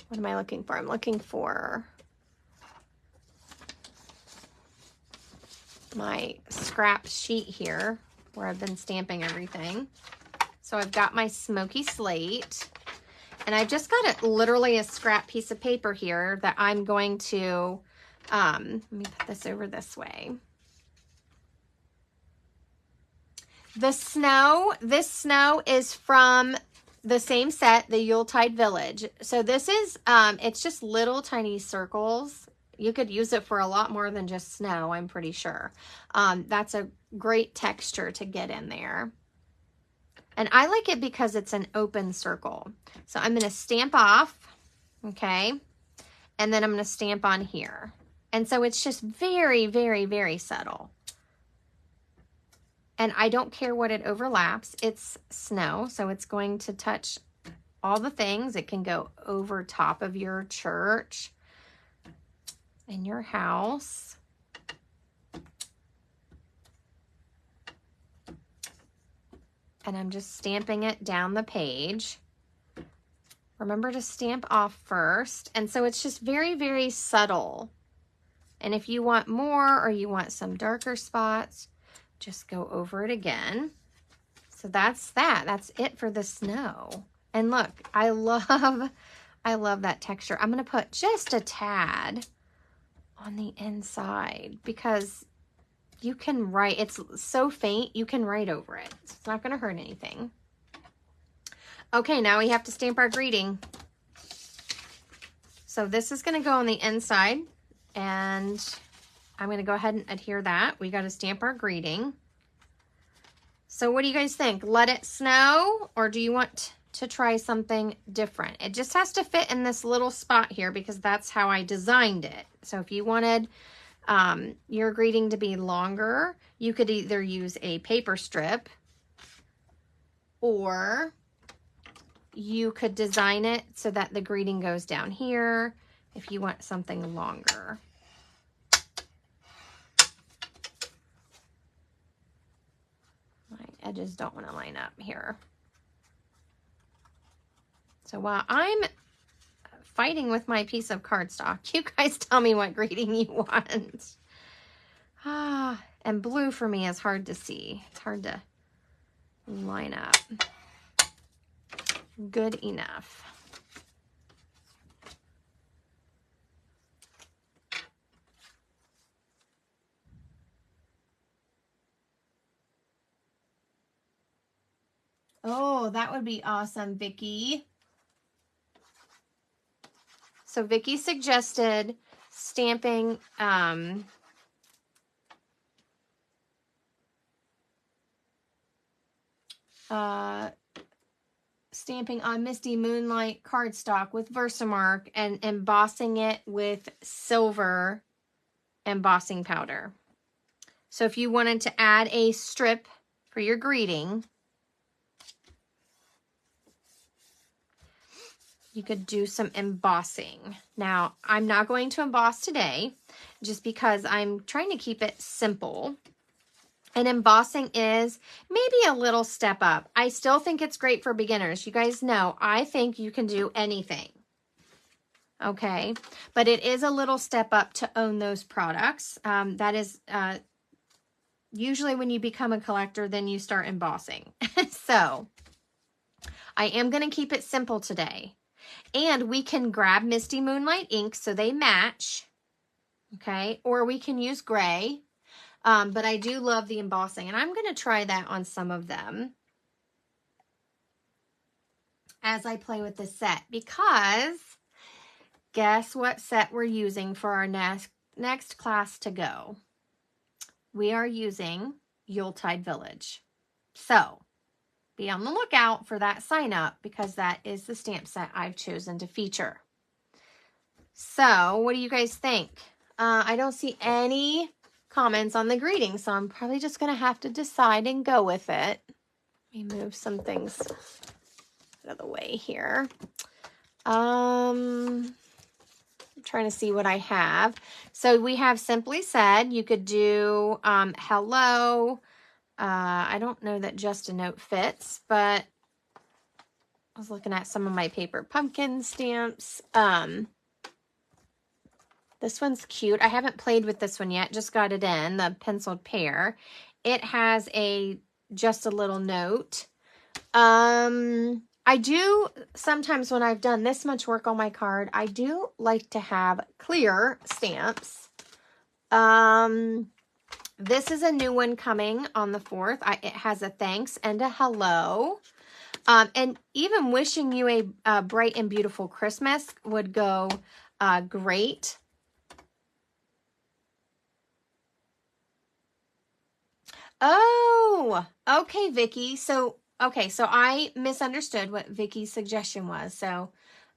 What am I looking for? I'm looking for my scrap sheet here where I've been stamping everything. So I've got my smoky slate, and I've just got literally a scrap piece of paper here that I'm going to, let me put this over this way. This snow is from the same set, the Yuletide Village. So this is, it's just little tiny circles. You could use it for a lot more than just snow, I'm pretty sure. That's a great texture to get in there. And I like it because it's an open circle. So I'm going to stamp off, okay? And then I'm going to stamp on here. And so it's just very, very, very subtle. And I don't care what it overlaps. It's snow, so it's going to touch all the things. It can go over top of your church and your house. And I'm just stamping it down the page. Remember to stamp off first. And so it's just very, very subtle. And if you want more or you want some darker spots, just go over it again. So that's that. That's it for the snow. And look, I love that texture. I'm going to put just a tad on the inside because you can write. It's so faint, you can write over it. So it's not going to hurt anything. Okay, now we have to stamp our greeting. So this is going to go on the inside, and I'm going to go ahead and adhere that. We got to stamp our greeting. So what do you guys think? Let it snow, or do you want to try something different? It just has to fit in this little spot here because that's how I designed it. So if you wanted your greeting to be longer, you could either use a paper strip or you could design it so that the greeting goes down here if you want something longer. My edges don't want to line up here. So while I'm fighting with my piece of cardstock, you guys tell me what greeting you want. And blue for me is hard to see. It's hard to line up. Good enough. Oh, that would be awesome, Vicki. So Vicki suggested stamping stamping on Misty Moonlight cardstock with Versamark and embossing it with silver embossing powder. So if you wanted to add a strip for your greeting, you could do some embossing. Now, I'm not going to emboss today just because I'm trying to keep it simple. And embossing is maybe a little step up. I still think it's great for beginners. You guys know, I think you can do anything. Okay, but it is a little step up to own those products. That is usually when you become a collector, then you start embossing. So I am going to keep it simple today. And we can grab Misty Moonlight ink so they match. Okay, or we can use gray. But I do love the embossing, and I'm going to try that on some of them as I play with this set, because guess what set we're using for our next class to go? We are using Yuletide Village. So be on the lookout for that sign up because that is the stamp set I've chosen to feature. So what do you guys think? I don't see any comments on the greeting, so I'm probably just going to have to decide and go with it. Let me move some things out of the way here. I'm trying to see what I have. So we have Simply Said. You could do hello, I don't know that Just a Note fits, but I was looking at some of my paper pumpkin stamps. This one's cute. I haven't played with this one yet. Just got it in, the penciled pear. It has just a little note. I do sometimes when I've done this much work on my card, I do like to have clear stamps. This is a new one coming on the 4th. It has a thanks and a hello. And even wishing you a bright and beautiful Christmas would go great. Oh, okay, Vicky. So I misunderstood what Vicky's suggestion was. So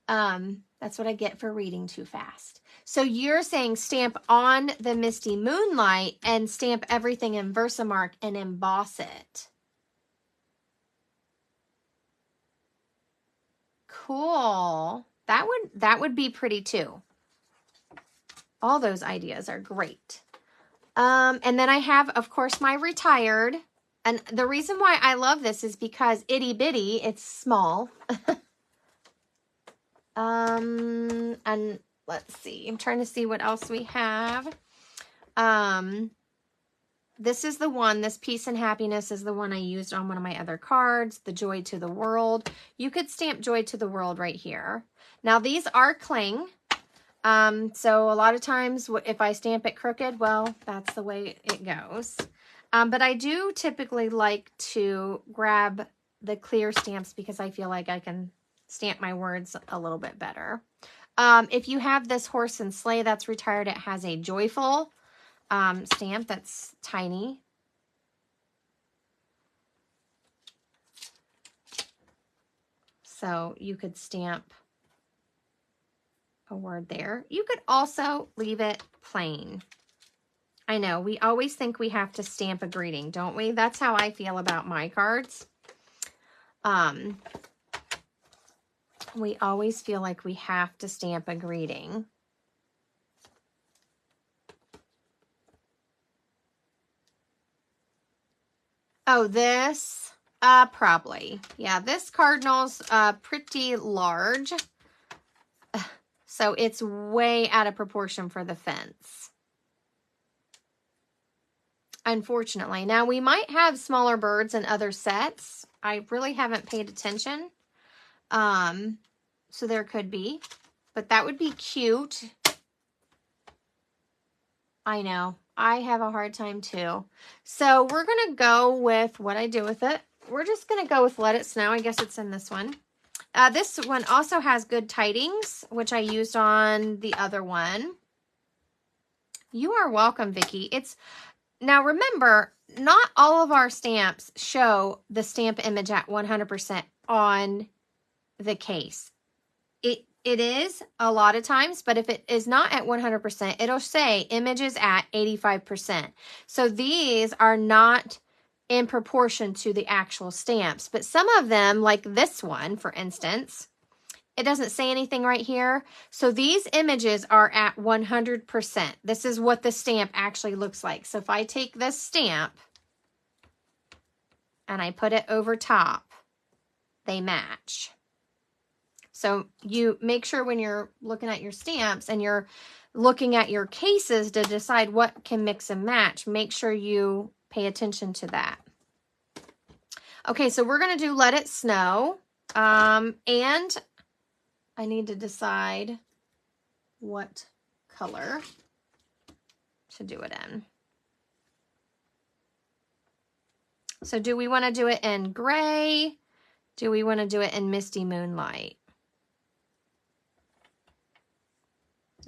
that's what I get for reading too fast. So you're saying stamp on the Misty Moonlight and stamp everything in Versamark and emboss it. Cool. That would be pretty too. All those ideas are great. And then I have, of course, my retired. And the reason why I love this is because itty bitty, it's small. And let's see, I'm trying to see what else we have. This is the one, this Peace and Happiness is the one I used on one of my other cards, the Joy to the World. You could stamp Joy to the World right here. Now these are cling. So a lot of times if I stamp it crooked, well, that's the way it goes. But I do typically like to grab the clear stamps because I feel like I can stamp my words a little bit better. If you have this Horse and Sleigh that's retired, it has a joyful stamp that's tiny. So you could stamp a word there. You could also leave it plain. I know, we always think we have to stamp a greeting, don't we? That's how I feel about my cards. We always feel like we have to stamp a greeting. Oh, this? Probably. Yeah, this cardinal's pretty large. So it's way out of proportion for the fence. Unfortunately. Now, we might have smaller birds in other sets. I really haven't paid attention. So there could be. But that would be cute. I know. I have a hard time too. So we're going to go with what I do with it. We're just going to go with Let It Snow. I guess it's in this one. This one also has Good Tidings, which I used on the other one. You are welcome, Vicki. Now remember, not all of our stamps show the stamp image at 100% on the case. It is a lot of times, but if it is not at 100%, it'll say images at 85%. So these are not in proportion to the actual stamps, but some of them, like this one, for instance, it doesn't say anything right here. So these images are at 100%. This is what the stamp actually looks like. So if I take this stamp and I put it over top, they match. So you make sure when you're looking at your stamps and you're looking at your cases to decide what can mix and match, make sure you pay attention to that. Okay, so we're going to do Let It Snow. And I need to decide what color to do it in. So do we want to do it in gray? Do we want to do it in Misty Moonlight?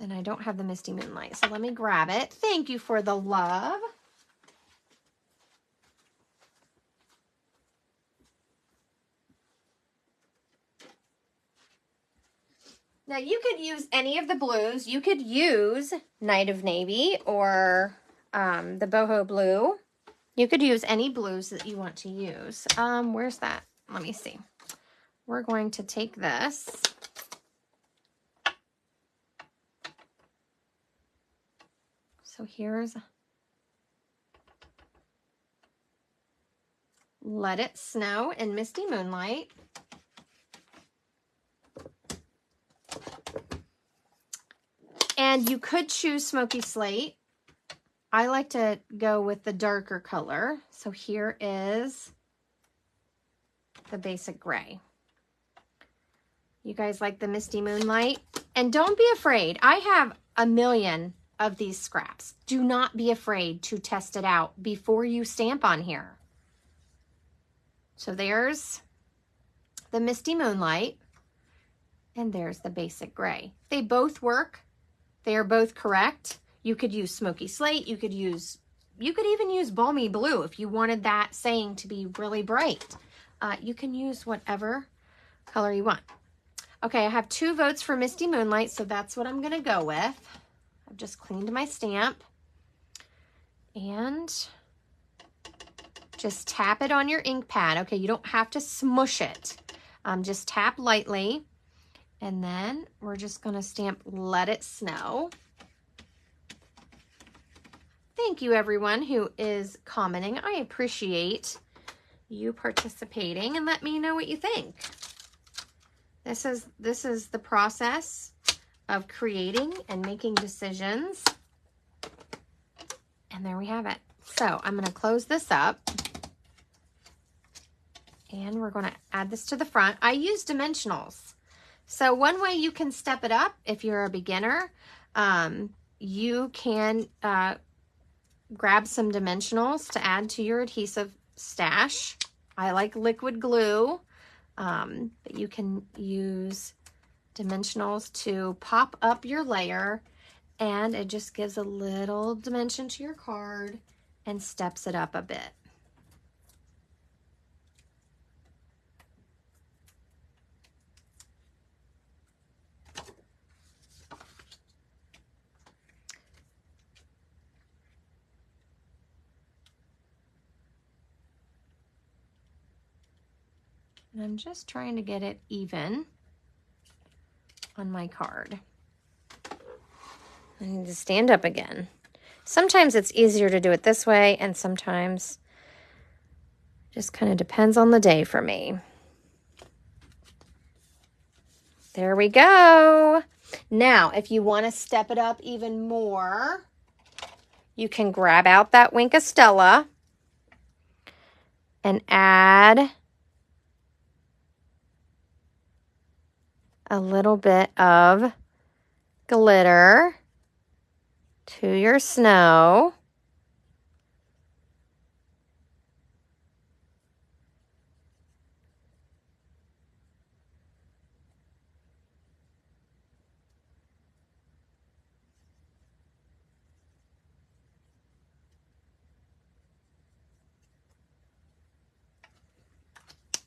And I don't have the Misty Moonlight, so let me grab it. Thank you for the love. Now, you could use any of the blues. You could use Night of Navy or the Boho Blue. You could use any blues that you want to use. Where's that? Let me see. We're going to take this. So here's Let It Snow and Misty Moonlight. And you could choose Smoky Slate. I like to go with the darker color. So here is the basic gray. You guys like the Misty Moonlight? And don't be afraid. I have a million of these scraps. Do not be afraid to test it out before you stamp on here. So there's the Misty Moonlight, and there's the basic gray. They both work. They are both correct. You could use Smoky Slate. You could even use Balmy Blue if you wanted that saying to be really bright. You can use whatever color you want. Okay, I have 2 votes for Misty Moonlight, so that's what I'm gonna go with. I've just cleaned my stamp. And just tap it on your ink pad. Okay, you don't have to smush it. Just tap lightly. And then we're just gonna stamp Let It Snow. Thank you everyone who is commenting. I appreciate you participating, and let me know what you think. This is the process of creating and making decisions. And there we have it. So I'm going to close this up. And we're going to add this to the front. I use dimensionals. So one way you can step it up if you're a beginner, you can grab some dimensionals to add to your adhesive stash. I like liquid glue, but you can use dimensionals to pop up your layer, and it just gives a little dimension to your card and steps it up a bit. And I'm just trying to get it even on my card. I need to stand up again. Sometimes it's easier to do it this way, and sometimes it just kind of depends on the day for me. There we go. Now, if you want to step it up even more, you can grab out that Wink of Stella and add a little bit of glitter to your snow.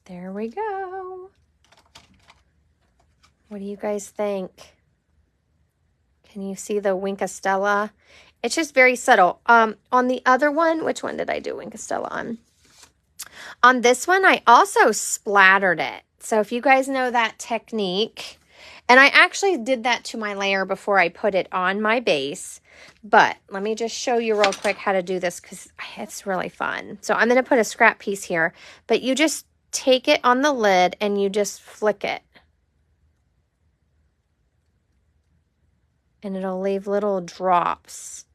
There we go. What do you guys think? Can you see the Wink of Stella? It's just very subtle. On the other one, which one did I do Wink of Stella on? On this one, I also splattered it. So if you guys know that technique, and I actually did that to my layer before I put it on my base, but let me just show you real quick how to do this because it's really fun. So I'm going to put a scrap piece here, but you just take it on the lid and you just flick it. And it'll leave little drops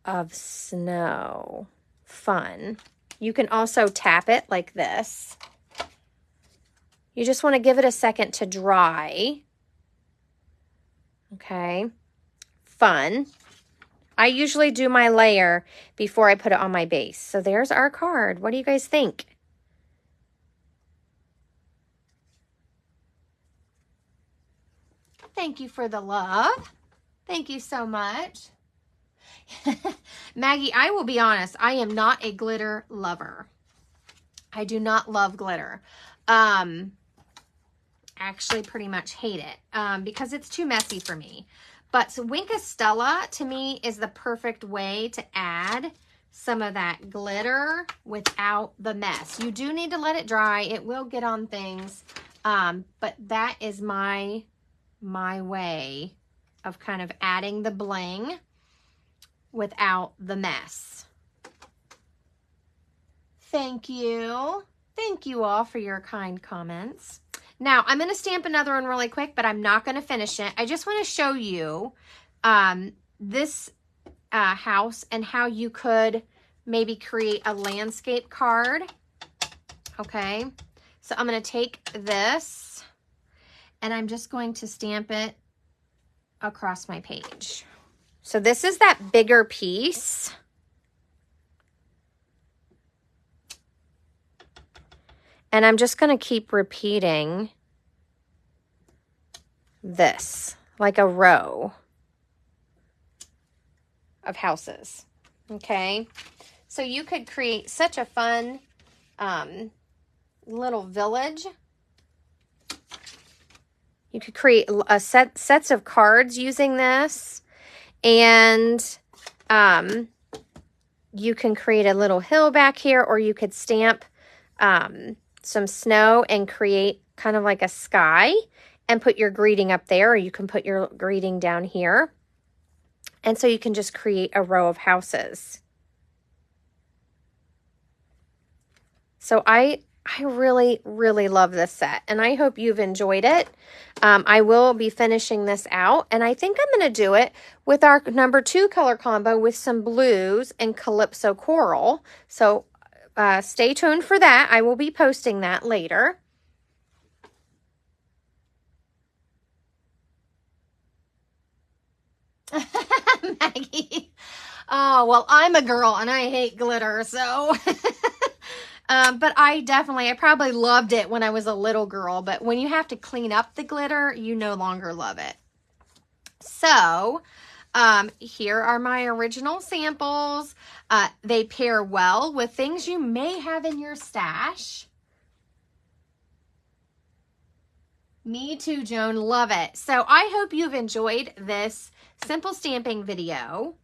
of snow. Fun. You can also tap it like this. You just want to give it a second to dry. Okay. Fun. I usually do my layer before I put it on my base. So there's our card. What do you guys think? Thank you for the love. Thank you so much. Maggie, I will be honest. I am not a glitter lover. I do not love glitter. Actually pretty much hate it because it's too messy for me. But so Wink of Stella to me is the perfect way to add some of that glitter without the mess. You do need to let it dry. It will get on things. But that is my way of kind of adding the bling without the mess. Thank you. Thank you all for your kind comments. Now, I'm going to stamp another one really quick, but I'm not going to finish it. I just want to show you this house and how you could maybe create a landscape card. Okay, so I'm going to take this and I'm just going to stamp it across my page. So this is that bigger piece. And I'm just going to keep repeating this, like a row of houses. Okay, so you could create such a fun little village. You could create a sets of cards using this, and you can create a little hill back here, or you could stamp some snow and create kind of like a sky and put your greeting up there, or you can put your greeting down here. And so you can just create a row of houses. So I really, really love this set, and I hope you've enjoyed it. I will be finishing this out, and I think I'm going to do it with our number 2 color combo with some blues and Calypso Coral. So stay tuned for that. I will be posting that later. Maggie. Oh, well, I'm a girl and I hate glitter, so... but I probably loved it when I was a little girl, but when you have to clean up the glitter, you no longer love it. So, here are my original samples. They pair well with things you may have in your stash. Me too, Joan. Love it. So I hope you've enjoyed this simple stamping video.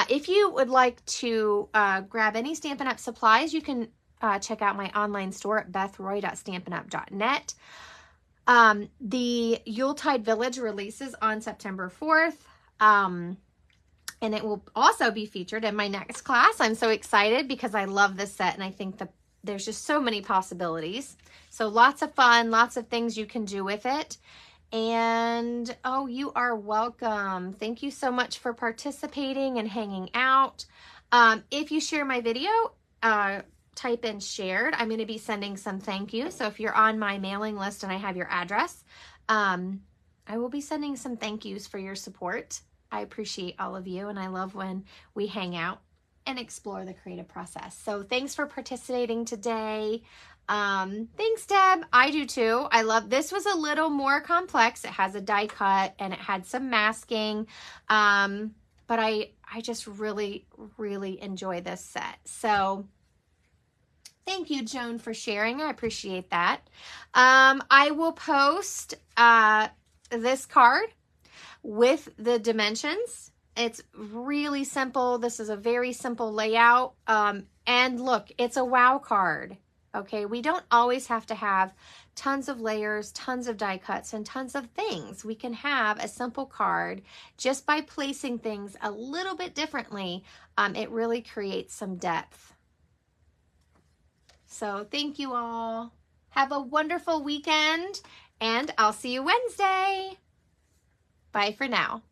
If you would like to grab any Stampin' Up! Supplies, you can check out my online store at bethroy.stampinup.net. The Yuletide Village releases on September 4th. And it will also be featured in my next class. I'm so excited because I love this set and I think that there's just so many possibilities. So lots of fun, lots of things you can do with it. And oh, you are welcome. Thank you so much for participating and hanging out. If you share my video, type in shared. I'm going to be sending some thank yous. So if you're on my mailing list and I have your address, I will be sending some thank yous for your support. I appreciate all of you, and I love when we hang out and explore the creative process. So thanks for participating today. Thanks, Deb. I do too. I love this. Was a little more complex. It has a die cut and it had some masking. But I just really, really enjoy this set. So thank you, Joan, for sharing. I appreciate that. I will post this card with the dimensions. It's really simple. This is a very simple layout. And look, it's a wow card. Okay, we don't always have to have tons of layers, tons of die cuts, and tons of things. We can have a simple card just by placing things a little bit differently. It really creates some depth. So thank you all. Have a wonderful weekend, and I'll see you Wednesday. Bye for now.